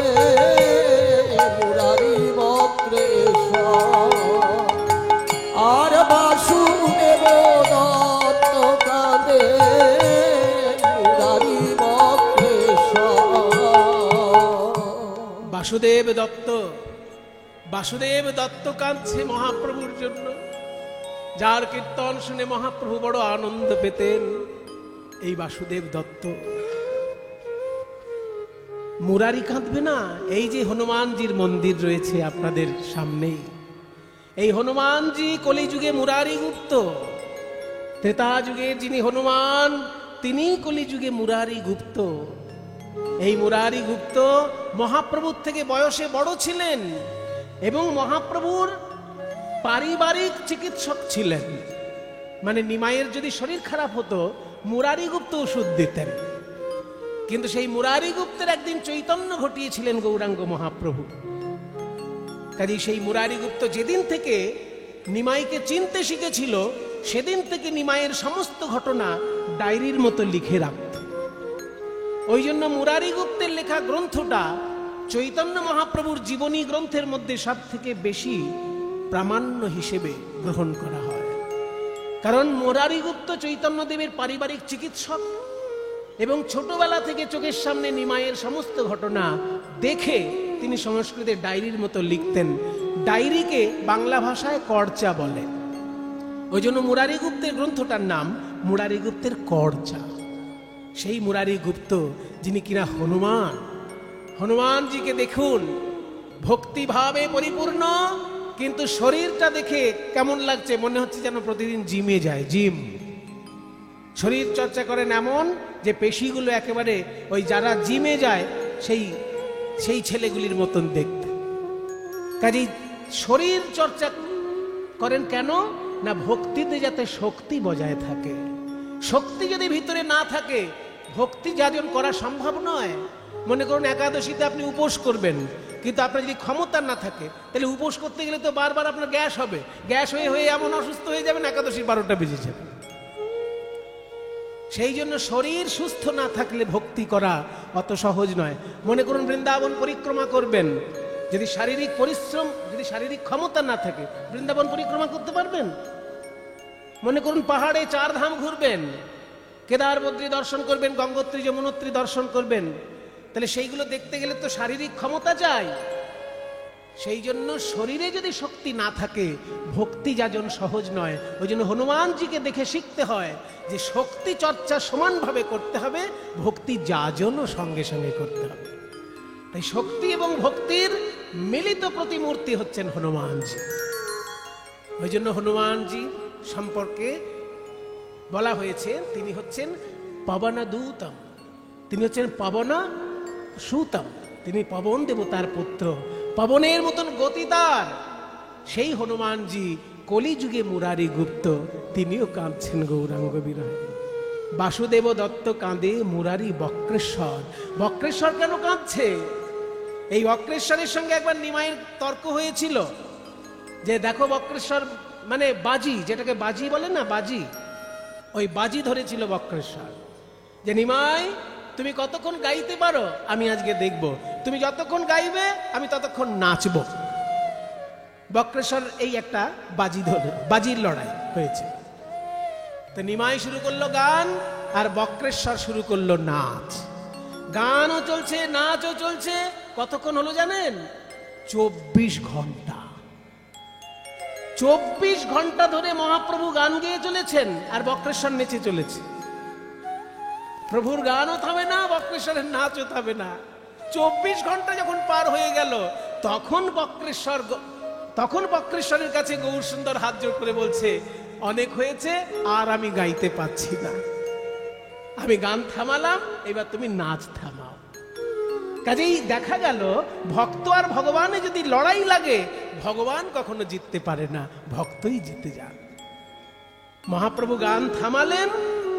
মুরারি বক্রেশ্বর। আর বাসুদেব দত্ত কাঁদে, মুরারি বক্রেশ্বর। বাসুদেব দত্ত কাঁদছে মহাপ্রভুর জন্য, যার কীর্তন শুনে মহাপ্রভু বড় আনন্দ পেতেন। এই বাসুদেব দত্ত। মুরারি কাঁদবে না? এই যে হনুমানজির মন্দির রয়েছে আপনাদের সামনেই, এই হনুমানজি কলিযুগে মুরারি গুপ্ত। ত্রেতা যুগে যিনি হনুমান, তিনি কলিযুগে মুরারি গুপ্ত। এই মুরারি গুপ্ত মহাপ্রভুর থেকে বয়সে বড় ছিলেন এবং মহাপ্রভুর পারিবারিক চিকিৎসক ছিলেন। মানে নিমাইয়ের যদি শরীর খারাপ হতো, মুরারি গুপ্ত ওষুধ দিতেন। কিন্তু সেই মুরারি গুপ্তের একদিন চৈতন্য ঘটিয়েছিলেন গৌরাঙ্গ মহাপ্রভু। কাজে সেই মুরারি গুপ্ত যেদিন থেকে নিমাইকে চিনতে শিখেছিল, সেদিন থেকে নিমাইয়ের সমস্ত ঘটনা ডায়েরির মতো লিখে রাখত। ওই জন্য মুরারি গুপ্তের লেখা গ্রন্থটা চৈতন্য মহাপ্রভুর জীবনী গ্রন্থের মধ্যে সব থেকে বেশি প্রামাণ্য হিসেবে গ্রহণ করা হয়। কারণ মুরারি গুপ্ত চৈতন্যদেবের পারিবারিক চিকিৎসক এবং ছোটবেলা থেকে চোখের সামনে নিমাইয়ের সমস্ত ঘটনা দেখে তিনি সংস্কৃতে ডায়েরির মতো লিখতেন। ডায়েরিকে বাংলা ভাষায় করচা বলে। ওই জন্য মুরারি গুপ্তের গ্রন্থটার নাম মুরারি গুপ্তের করচা। সেই মুরারি গুপ্ত যিনি কিনা হনুমানজিকে দেখুন, ভক্তিভাবে পরিপূর্ণ, কিন্তু শরীরটা দেখে কেমন লাগছে? মনে হচ্ছে যেন প্রতিদিন জিমে যায়। শরীর চর্চা করেন এমন যে পেশিগুলো একেবারে ওই যারা জিমে যায় সেই ছেলেগুলির মতন দেখতে। কাজেই শরীর চর্চা করেন কেন? না ভক্তিতে যাতে শক্তি বজায় থাকে। শক্তি যদি ভিতরে না থাকে, ভক্তি যাজন করা সম্ভব নয়। মনে করুন একাদশীতে আপনি উপোস করবেন, কিন্তু আপনার যদি ক্ষমতা না থাকে, তাহলে উপোস করতে গেলে তো বারবার আপনার গ্যাস হবে। গ্যাস হয়ে এমন অসুস্থ হয়ে যাবেন, একাদশীর 12টা বেজে যাবে। সেই জন্য শরীর সুস্থ না থাকলে ভক্তি করা অত সহজ নয়। মনে করুন বৃন্দাবন পরিক্রমা করবেন, যদি শারীরিক পরিশ্রম, যদি শারীরিক ক্ষমতা না থাকে, বৃন্দাবন পরিক্রমা করতে পারবেন? মনে করুন পাহাড়ে 4 ধাম ঘুরবেন, কেদার বদ্রী দর্শন করবেন, গঙ্গোত্রী যমুনোত্রী দর্শন করবেন, তাহলে সেইগুলো দেখতে গেলে তো শারীরিক ক্ষমতা চাই। সেই জন্য শরীরে যদি শক্তি না থাকে, ভক্তি যাজন সহজ নয়। ওই জন্য হনুমানজিকে দেখে শিখতে হয় যে শক্তি চর্চা সমানভাবে করতে হবে, ভক্তি যাজনও সঙ্গে সঙ্গে করতে হবে। তাই শক্তি এবং ভক্তির মিলিত প্রতিমূর্তি হচ্ছেন হনুমানজি। ওই জন্য হনুমানজি সম্পর্কে বলা হয়েছে তিনি হচ্ছেন পবনদূতম, তিনি হচ্ছেন পবন সুতম, তিনি পবন দেবতার পুত্র, পবনের মতন গতি তার। সেই হনুমানজি কলিযুগে মুরারি গুপ্ত, তিনিও কাঁদছেন গৌরাঙ্গ বিরহে। বাসুদেব দত্ত কাঁদে, মুরারি বক্রেশ্বর। বক্রেশ্বর কেন কাঁদছে? এই বক্রেশ্বরের সঙ্গে একবার নিমাইয়ের তর্ক হয়েছিল যে দেখো বক্রেশ্বর মানে বাজি, যেটাকে বাজি বলে না, বাজি, ওই বাজি ধরেছিল বক্রেশ্বর যে নিমাই তুমি কতক্ষণ গাইতে পারো আমি আজকে দেখব, তুমি যতক্ষণ গাইবে আমি ততক্ষণ নাচব। বক্রেশ্বর এই একটা বাজি ধরে, বাজির লড়াই হয়েছে। তো নিমাই শুরু করলো গান আর বক্রেশ্বর শুরু করলো নাচ। গানও চলছে, নাচও চলছে। কতক্ষণ হলো জানেন? 24 ঘন্টা। 24 ঘন্টা ধরে মহাপ্রভু গান গেয়ে চলেছেন আর বক্রেশ্বর নেচে চলেছে। প্রভুর গানও থামে না, বক্রেশ্বরের নাচও থামে না। 24 ঘন্টা যখন পার হয়ে গেল তখন বক্রেশ্বরের কাছে গৌর সুন্দর হাত জোড় করে বলছে, অনেক হয়েছে, আর আমি গাইতে পাচ্ছি না, আমি গান থামালাম, এবার তুমি নাচ থামাও। কাজেই দেখা গেল ভক্ত আর ভগবানে যদি লড়াই লাগে, ভগবান কখনো জিততে পারে না, ভক্তই জিতে যান। মহাপ্রভু গান থামালেন,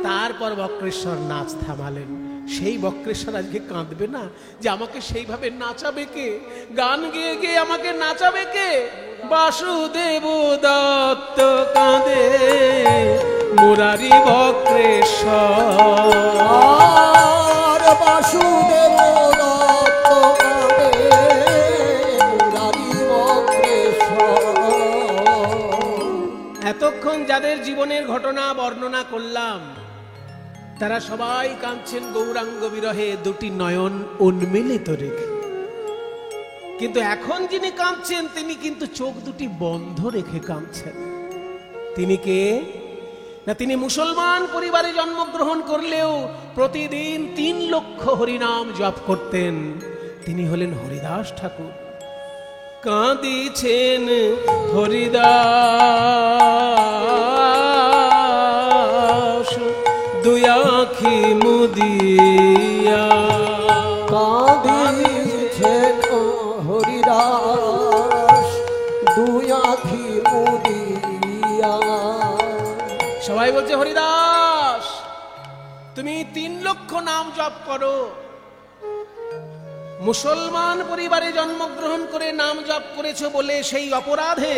তারপর বক্রেশ্বর নাচ থামালেন। সেই বক্রেশ্বর আজকে কাঁদবে না যে আমাকে সেইভাবে নাচাবে কে, গান গেয়ে গিয়ে আমাকে নাচাবে কে? বাসুদেব দত্ত কাঁদে, মুরারি বক্রেশ্বর। বাসুদেব দত্ত কাঁদে, মুরারি বক্রেশ্বর। এতক্ষণ যাদের জীবনের ঘটনা বর্ণনা করলাম তারা সবাই কাঁদছেন গৌরাঙ্গ বিরহে, দুটি নয়ন উন্মিলিত রেখে। কিন্তু এখন যিনি কাঁদছেন তিনি কিন্তু চোখ দুটি বন্ধ রেখে কাঁদছেন। তিনি কে না? তিনি মুসলমান পরিবারে জন্মগ্রহণ করলেও প্রতিদিন 3 লক্ষ হরিনাম জপ করতেন। তিনি হলেন হরিদাস ঠাকুর। কাঁদিছেন হরিদাস, দুই আঁখি মুদিয়া। কাঁদিছেন হরিদাস, দুই আঁখি মুদিয়া। সবাই বলছে হরিদাস তুমি 3 লক্ষ নাম জপ করো। মুসলমান পরিবারে জন্মগ্রহণ করে নাম জপ করেছো বলে সেই অপরাধে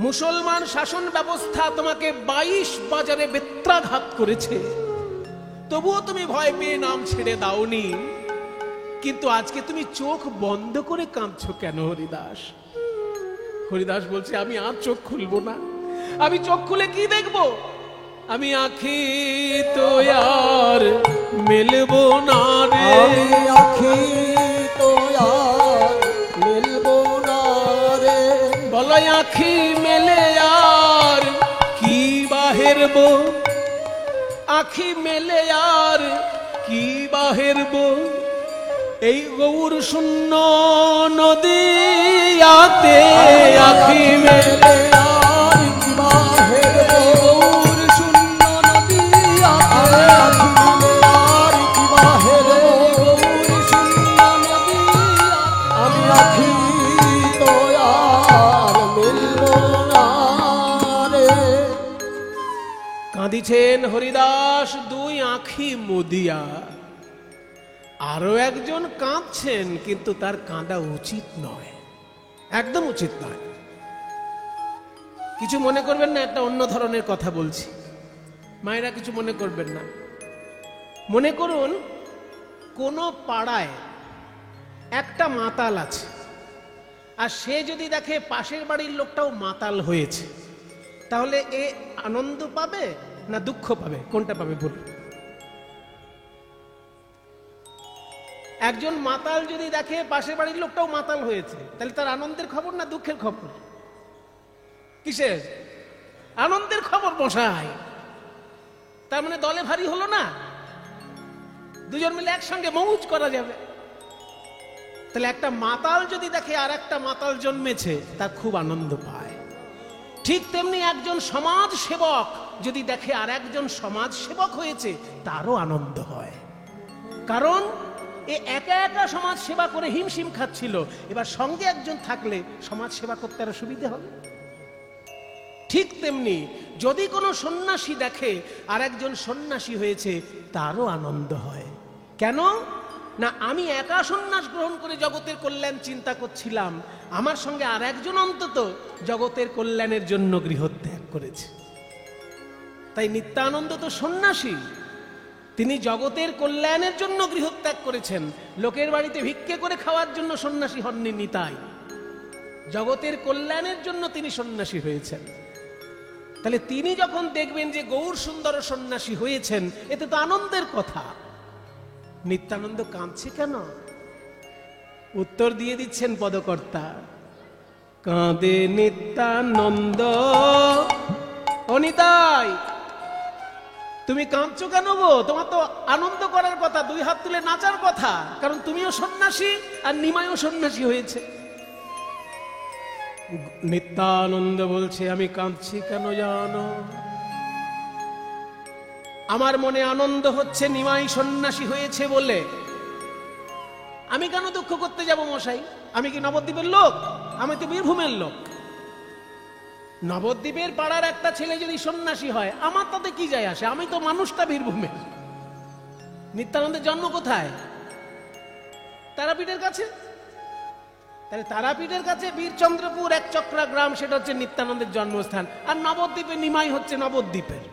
মুসলমান শাসন ব্যবস্থা তোমাকে 22 বাজারে বেত্রাঘাত করেছে, তবুও তুমি ভয় পেয়ে নাম ছেড়ে দাওনি। কিন্তু আজকে তুমি চোখ বন্ধ করে কাঁদছো কেন হরিদাস? হরিদাস বলছে আমি আর চোখ খুলবো না। আমি চোখ খুলে কি দেখবো? আমি আঁখি তো আর মিলবো না রে, আমি আঁখি তো আর মিলবো না রে। বলো আঁখি মেলে আর কি বাহেরবো, আঁখি মেলে আর কি বাহেরবো, এই গৌর শূন্য নদীয়াতে আঁখি মেলে আর কি বাহেরবো, গৌর শূন্য নদীয়াতে আঁখি মেলে আর কি বাহেরবো, গৌর শূন্য নদীয়াতে। আমি আঁখি তো আর মিলবো না রে। কাঁদিছেন হরিদাস, দুই আঁখি মুদিয়া। আরো একজন কাঁদছেন, কিন্তু তার কাঁদা উচিত নয়, একদম উচিত নয়। কিছু মনে করবেন না, একটা অন্য ধরনের কথা বলছি, মায়েরা কিছু মনে করবেন না। মনে করুন কোন পাড়ায় একটা মাতাল আছে, আর সে যদি দেখে পাশের বাড়ির লোকটাও মাতাল হয়েছে, তাহলে এ আনন্দ পাবে না দুঃখ পাবে? কোনটা পাবে বলুন? একজন মাতাল যদি দেখে পাশের বাড়ির লোকটাও মাতাল হয়েছে, তাহলে তার আনন্দের খবর না দুঃখের খবর? কিসের আনন্দের খবর মশাই? তার মানে দলে ভারী হলো না, দুজন মিলে একসঙ্গে মৌজ করা যাবে। তাহলে একটা মাতাল যদি দেখে আর একটা মাতাল জন্মেছে, তার খুব আনন্দ পায়। ঠিক তেমনি একজন সমাজ সেবক যদি দেখে আর একজন সমাজ সেবক হয়েছে তারও আনন্দ হয়। কারণ এ একা একা সমাজ সেবা করে হিমশিম খাচ্ছিল, এবার সঙ্গে একজন থাকলে সমাজ সেবা করতে আরো সুবিধা হবে। ঠিক তেমনি যদি কোনো সন্ন্যাসী দেখে আর একজন সন্ন্যাসী হয়েছে তারও আনন্দ হয়। কেন না, আমি একা সন্ন্যাস গ্রহণ করে জগতের কল্যাণ চিন্তা করছিলাম, আমার সঙ্গে আর একজন অন্তত জগতের কল্যাণের জন্য গৃহত্যাগ করেছে। তাই নিত্যানন্দ তো সন্ন্যাসী, তিনি জগতের কল্যাণের জন্য গৃহত্যাগ করেছেন, লোকের বাড়িতে ভিক্ষে করে খাওয়ার জন্য সন্ন্যাসী হননি নিতাই, জগতের কল্যাণের জন্য তিনি সন্ন্যাসী হয়েছেন। তাহলে তিনি যখন দেখবেন যে গৌর সুন্দর সন্ন্যাসী হয়েছেন, এতে তো আনন্দের কথা। নিত্যানন্দ কাঁদছে কেন? উত্তর দিয়ে দিচ্ছেন পদকর্তা, কাঁদে নিত্যানন্দ। ও নিতাই, তুমি কাঁদছো কেন গো? তোমার তো আনন্দ করার কথা, দুই হাত তুলে নাচার কথা, কারণ তুমিও সন্ন্যাসী আর নিমাইও সন্ন্যাসী হয়েছে। নিত্যানন্দ বলছে, আমি কাঁদছি কেন জানো? আমার মনে আনন্দ হচ্ছে নিমাই সন্ন্যাসী হয়েছে বলে। আমি কেন দুঃখ করতে যাব মশাই? আমি কি নবদ্বীপের লোক? আমি তো বীরভূমের লোক। নবদ্বীপের পাড়ার একটা ছেলে যদি সন্ন্যাসী হয়, আমার তাতে কি যায় আসে? আমি তো মানুষটা বীরভূমের। নিত্যানন্দের জন্ম কোথায়? তারাপীঠের কাছে। তাহলে তারাপীঠের কাছে বীরচন্দ্রপুর এক চক্রা গ্রাম, সেটা হচ্ছে নিত্যানন্দের জন্মস্থান। আর নবদ্বীপে নিমাই হচ্ছে নবদ্বীপের।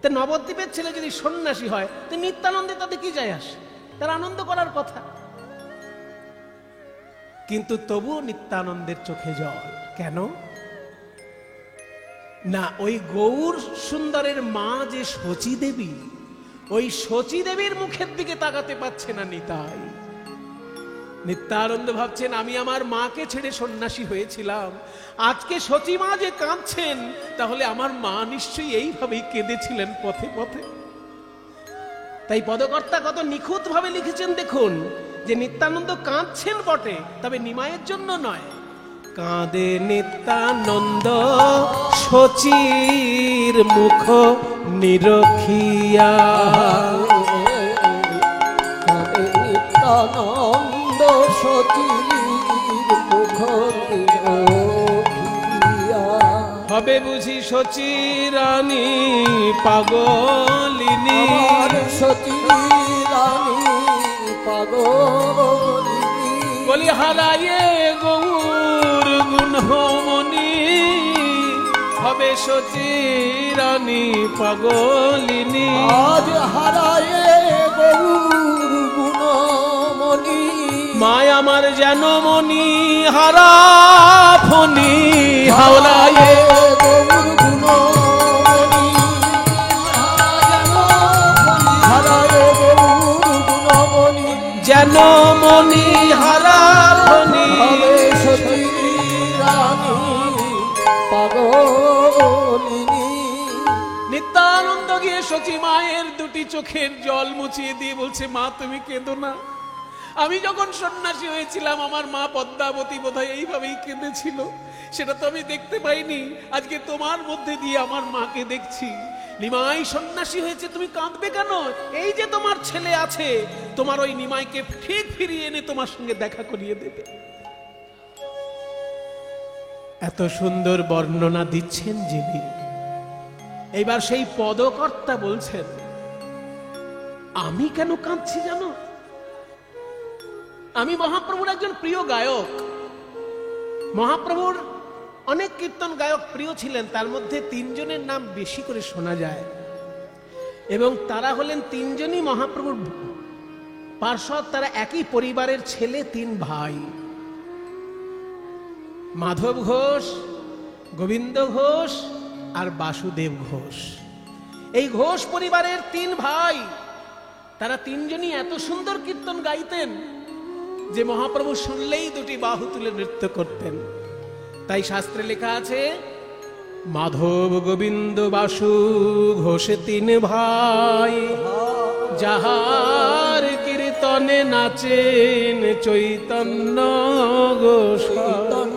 তো নবদ্বীপের ছেলে যদি সন্ন্যাসী হয়, তো নিত্যানন্দে তাতে কি যায় আসে? তার আনন্দ করার কথা। কিন্তু তবুও নিত্যানন্দের চোখে জল কেন? না, ওই গৌর সুন্দরের মা যে শচী দেবী, ওই শচী দেবীর মুখের দিকে তাকাতে পারছে না নিতাই। নিত্যানন্দ ভাবছেন, আমি আমার মাকে ছেড়ে সন্ন্যাসী হয়েছিলাম, আজকে শচী মা যে কাঁদছেন, তাহলে আমার মা নিশ্চয়ই এইভাবেই কেঁদেছিলেন পথে পথে। তাই পদকর্তা কত নিখুঁত ভাবে লিখেছেন দেখুন, যে নিত্যানন্দ কাঁদছেন বটে, তবে নিমাইয়ের জন্য নয়। কাঁদে নিত্যানন্দ শচীর মুখ নিরখিয়া। কাঁদে নিত্যানন্দ শচীর মুখ নিরখিয়া। হবে বুঝি শচী রানী পাগলিনী, আমার শচী রানী পাগলিনী। বলি হারায়ে গৌর গুণমণি, হবে শচী রানী পাগলিনী। আজ হারায়ে গৌর গুণমণি, মায় আমার যেন মনি হারা ফণি, হাওলায়ে গৌর গুণমণি। হারায়ে গৌর গুণমণি, যেন মনি হারা ফণি। হবে শচী রানী পাগলিনী। নিত্যানন্দ গিয়ে শচী মায়ের দুটি চোখের জল মুছিয়ে দিয়ে বলছে, মা তুমি কেঁদো না। আমি যখন সন্ন্যাসী হয়েছিলাম, আমার মা পদ্মাবতী বোধহয় এইভাবেই কেঁদেছিল, সেটা তো আমি দেখতে পাইনি। আজকে তোমার মধ্যে দিয়ে আমার মাকে দেখছি। নিমাই সন্ন্যাসী হয়েছে, তুমি কাঁদবে কেন? এই যে তোমার ছেলে আছে, তোমার ওই নিমাইকে ঠিক ফিরিয়ে এনে তোমার সঙ্গে দেখা করিয়ে দেবে। এত সুন্দর বর্ণনা দিচ্ছেন যিনি, এইবার সেই পদকর্তা বলছেন, আমি কেন কাঁদছি জানো? আমি মহাপ্রভুর একজন প্রিয় গায়ক। মহাপ্রভুর অনেক কীর্তন গায়ক প্রিয় ছিলেন, তার মধ্যে তিনজনের নাম বেশি করে শোনা যায়, এবং তারা হলেন তিনজনই মহাপ্রভুর পার্ষদ। তারা একই পরিবারের ছেলে, তিন ভাই, মাধব ঘোষ, গোবিন্দ ঘোষ আর বাসুদেব ঘোষ। এই ঘোষ পরিবারের তিন ভাই, তারা তিনজনই এত সুন্দর কীর্তন গাইতেন যে মহাপ্রভু শুনলেই দুটি বাহু তুলে নৃত্য করতেন। তাই শাস্ত্রে লেখা আছে, মাধব গোবিন্দ বাসু ঘোষ তিন ভাই, যাহার কীর্তনে নাচেন চৈতন্য গোসাই।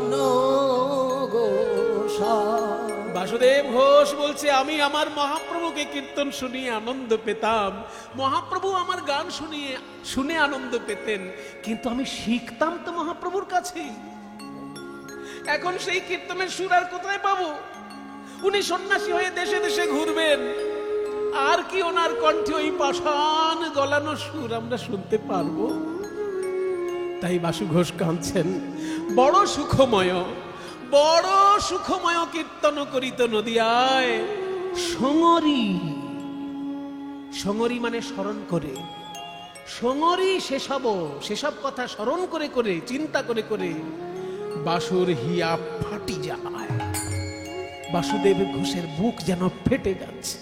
বসুদেব ঘোষ বলছে, আমি আমার মহাপ্রভুকে কীর্তন শুনিয়ে আনন্দ পেতাম, মহাপ্রভু আমার গান শুনে আনন্দ পেতেন, কিন্তু আমি শিখতাম তো মহাপ্রভুর কাছে। এখন সেই কীর্তনের সুর আর কোথায় পাবো? উনি সন্ন্যাসী হয়ে দেশে দেশে ঘুরবেন, আর কি ওনার কণ্ঠে ওই পাষাণ গলানো সুর আমরা শুনতে পারবো? তাই বাসু ঘোষ কাঁদছেন, বড় সুখময়, বড় সুখময় কীর্তন করিত নদিয়ায় সঙরি। সঙরি মানে স্মরণ করে, সঙরি সেসব কথা স্মরণ করে করে, চিন্তা করে করে বাসুর হিয়া ফাটি যায়। বাসুদেব ঘোষের বুক যেন ফেটে যাচ্ছে।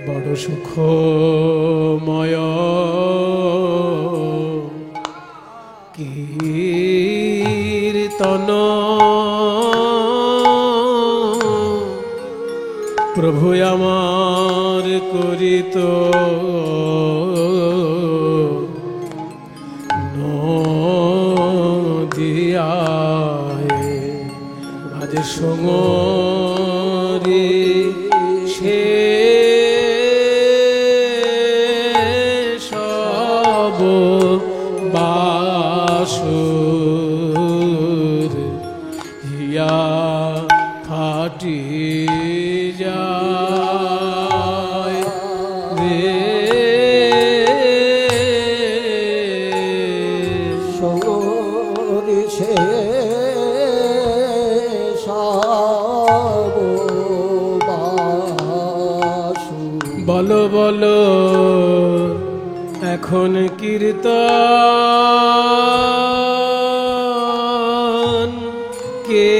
বড় সুখময় কীর্তন প্রভু আমার করিত নদিয়ায়। আজ সঙরি সে সব বাসুর হিয়া ফাটি যায় রে। সঙরি সে সব বাসুর। বলো বলো এখন কীর্তন কে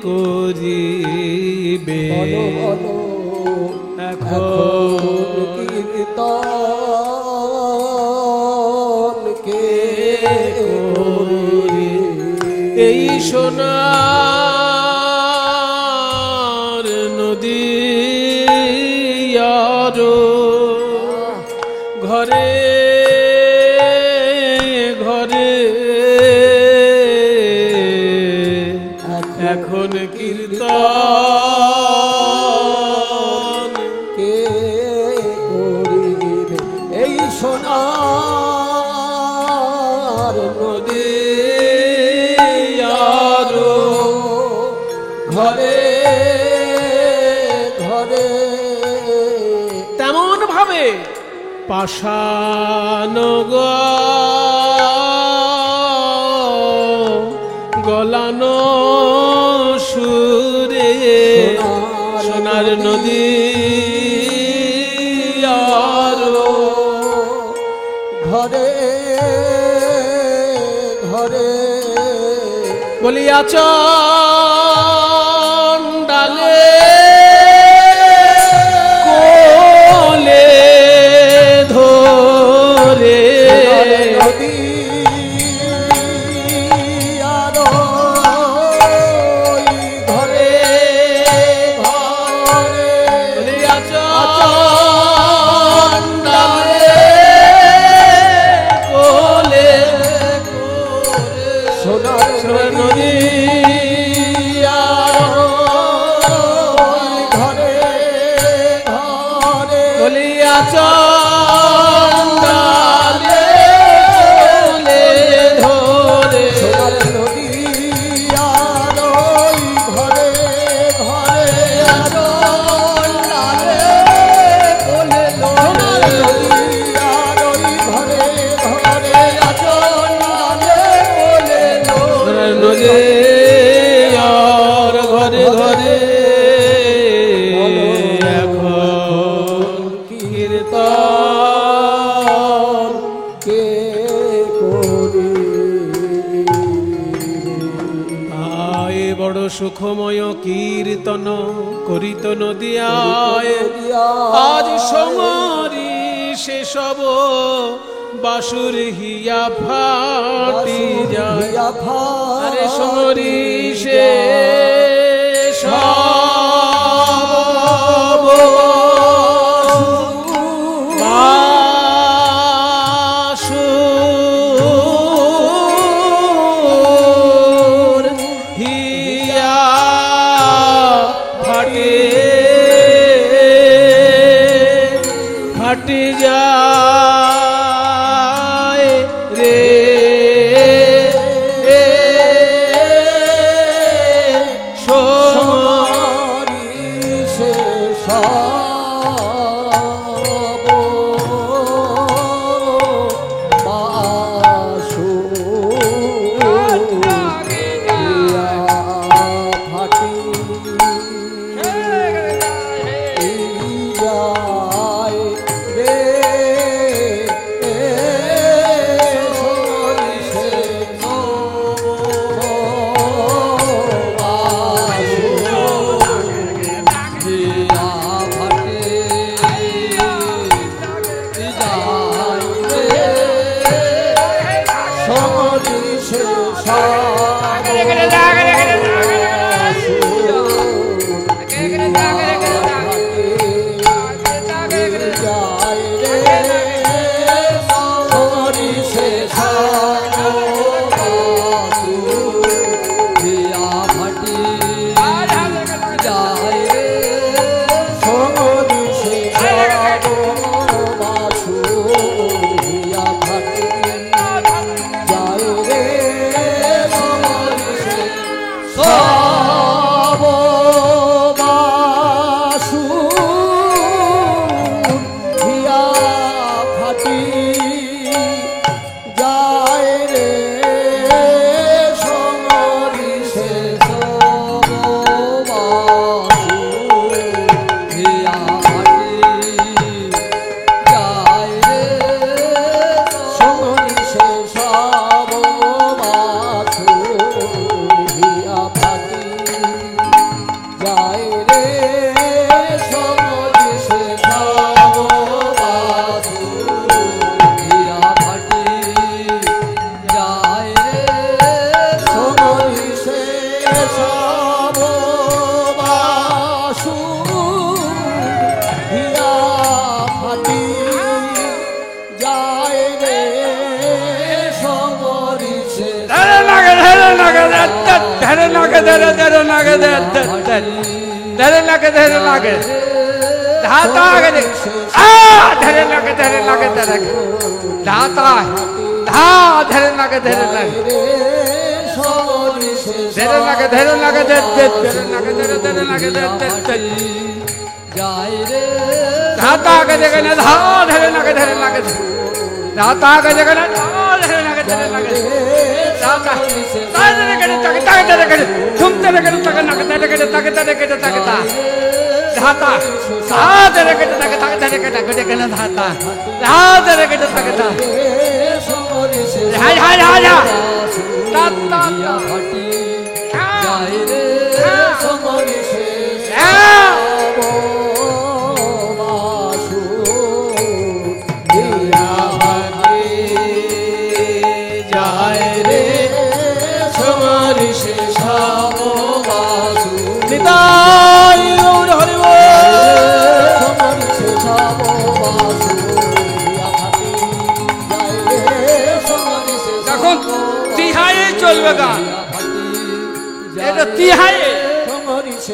করিবে? বলো বলো এখন কীর্তন কে করিবে? এই সোনার নদী ঘরে ঘরে এখন কীর্তন কে করিবে? এই সোনার নদী ঘরে ঘরে তেমন ভাবে পাষাণ গলানো সুরে সোনার নদী ঘরে ঘরে বলিয়া চন্ডালে কোলে ধরে নদী আর ঘরে ঘরে বলিয়া চন্ডালে কোলে সোনার নদী ঘরে ঘরে বলিয়া চন্ডালে কোলে ধরে সোনার নদী আর ঘরে ঘরে ডালে কোলে সোনার নদী আর ঘরে ঘরে ডালে কোলে নদী আর ঘরে ঘরে এখন কীর্তন কে করি? আয় বড় সুখময় কীর্তন করিত নদিয়ায় আজ সঙরি সেসব বাসুর হিয়া ফাটি যায়। আরে সঙরি সে সব বাসুর হিয়া ফাটি ফাটে যায় রে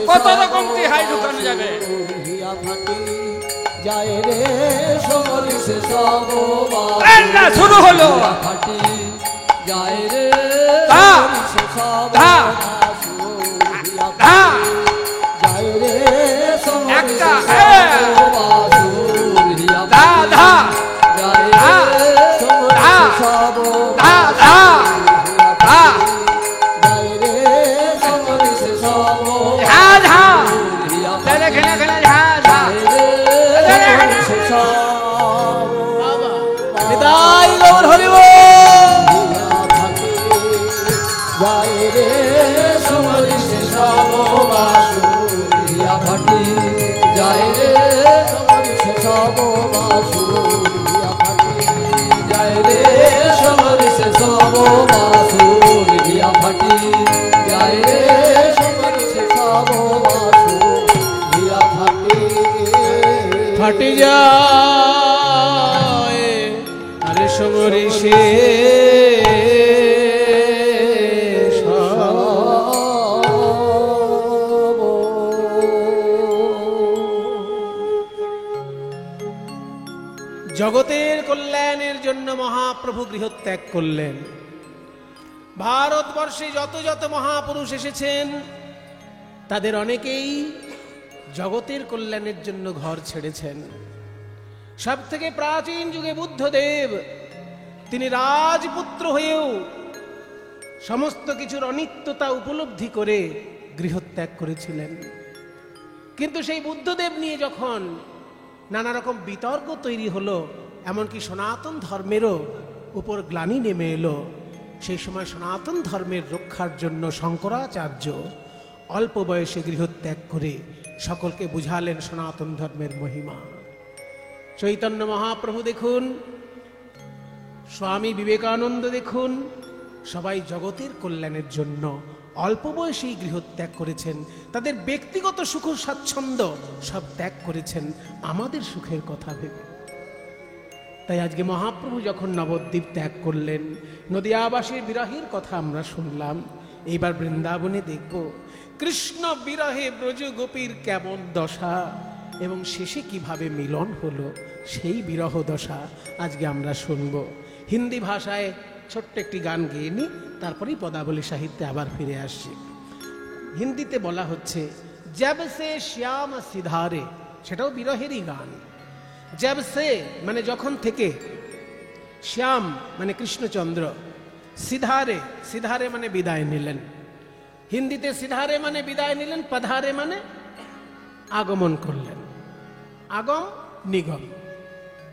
কত রকম তিহাই ঢুকানো যাবে শুরু হলো একটা ফাটে যায় আরে সমরি সে জগতের কল্যাণের জন্য মহাপ্রভু গৃহত্যাগ করলেন। ভারতবর্ষে যত যত মহাপুরুষ এসেছেন তাদের অনেকেই জগতের কল্যাণের জন্য ঘর ছেড়েছেন। সব থেকে প্রাচীন যুগে বুদ্ধদেব, তিনি রাজপুত্র হয়েও সমস্ত কিছুর অনিত্যতা উপলব্ধি করে গৃহত্যাগ করেছিলেন। কিন্তু সেই বুদ্ধদেব নিয়ে যখন নানা রকম বিতর্ক তৈরি হলো, এমনকি সনাতন ধর্মেরও উপর গ্লানি নেমে এলো, সেই সময় সনাতন ধর্মের রক্ষার জন্য শঙ্করাচার্য অল্প বয়সে গৃহত্যাগ করে সকলকে বুঝালেন সনাতন ধর্মের মহিমা। চৈতন্য মহাপ্রভু দেখুন, স্বামী বিবেকানন্দ দেখুন, সবাই জগতের কল্যাণের জন্য অল্প বয়সেই গৃহত্যাগ করেছেন। তাদের ব্যক্তিগত সুখ স্বাচ্ছন্দ্য সব ত্যাগ করেছেন আমাদের সুখের কথা ভেবে। তাই আজকে মহাপ্রভু যখন নবদ্বীপ ত্যাগ করলেন, নদিয়াবাসীর বিরহের কথা আমরা শুনলাম। এইবার বৃন্দাবনে দেখব কৃষ্ণ বিরহে ব্রজ গোপীর কেমন দশা এবং শেষে কিভাবে মিলন হলো, সেই বিরহ দশা আজকে আমরা শুনব। হিন্দি ভাষায় ছোট্ট একটি গান গেয়ে নি, তারপরেই পদাবলী সাহিত্যে আবার ফিরে আসছি। হিন্দিতে বলা হচ্ছে জব সে শ্যাম সিধারে, সেটাও বিরহেরই গান। জব সে মানে যখন থেকে, শ্যাম মানে কৃষ্ণচন্দ্র, সিধারে, সিধারে মানে বিদায় নিলেন। হিন্দিতে সিধারে মানে বিদায় নিলেন, পধারে মানে আগমন করলেন। আগম নিগম,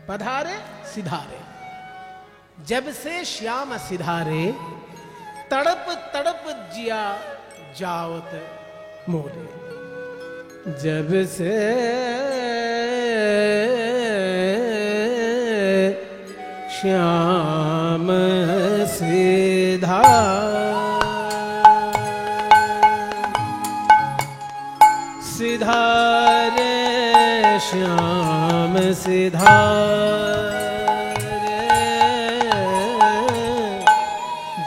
पधारे सिधारे। जब से श्याम सिधारे तड़प तड़प जिया जावत मोरे। जब से श्याम सिधारे श्याम सिधारे,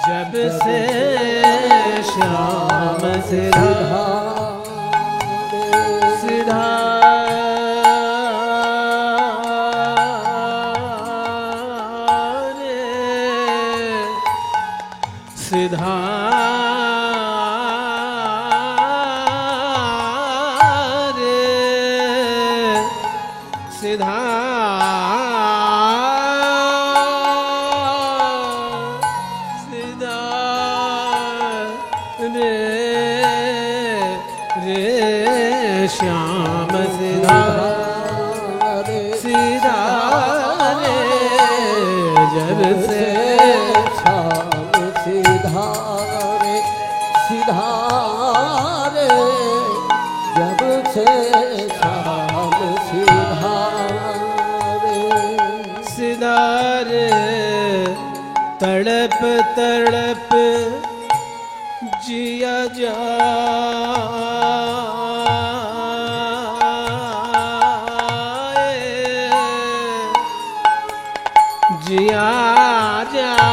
जब से श्याम सिधारे सिधारे सिधारे सिधारे रे श्याम सिधारे सिधारे, जब से श्याम सिधारे सिधारे, जब से श्याम सिधारे सिधारे, तड़प तड़प जिया जाए, जिया जाए,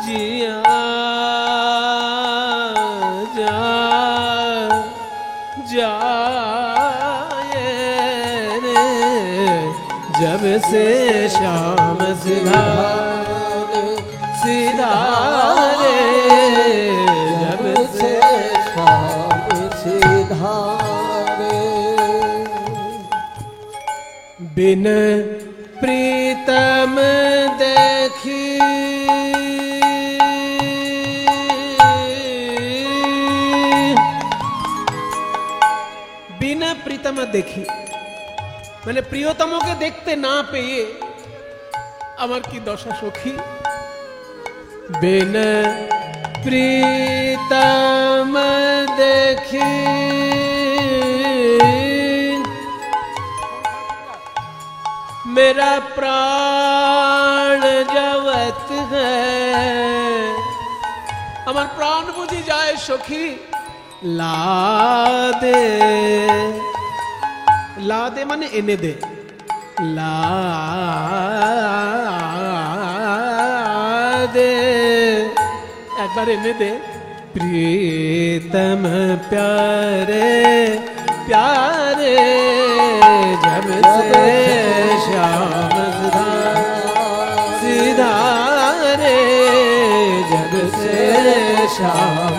जिया जाए रे, जब से श्याम सिधारे सिधारे, जब से श्याम सिधारे। बिन प्रीतम देखी बिन प्रीतम देखी মানে প্রিয়তমকে দেখতে না পেয়ে আমার কি দশা সখী। बिन प्रीतम देखी मेरा प्राण जवत है, আমার প্রাণ বুঝি যায় সখী। লাদে লাদে মানে এনে দে, লাদে একবার এনে দে। प्रीतम प्यारे प्यारे जब से श्याम सिधारे जब से श्याम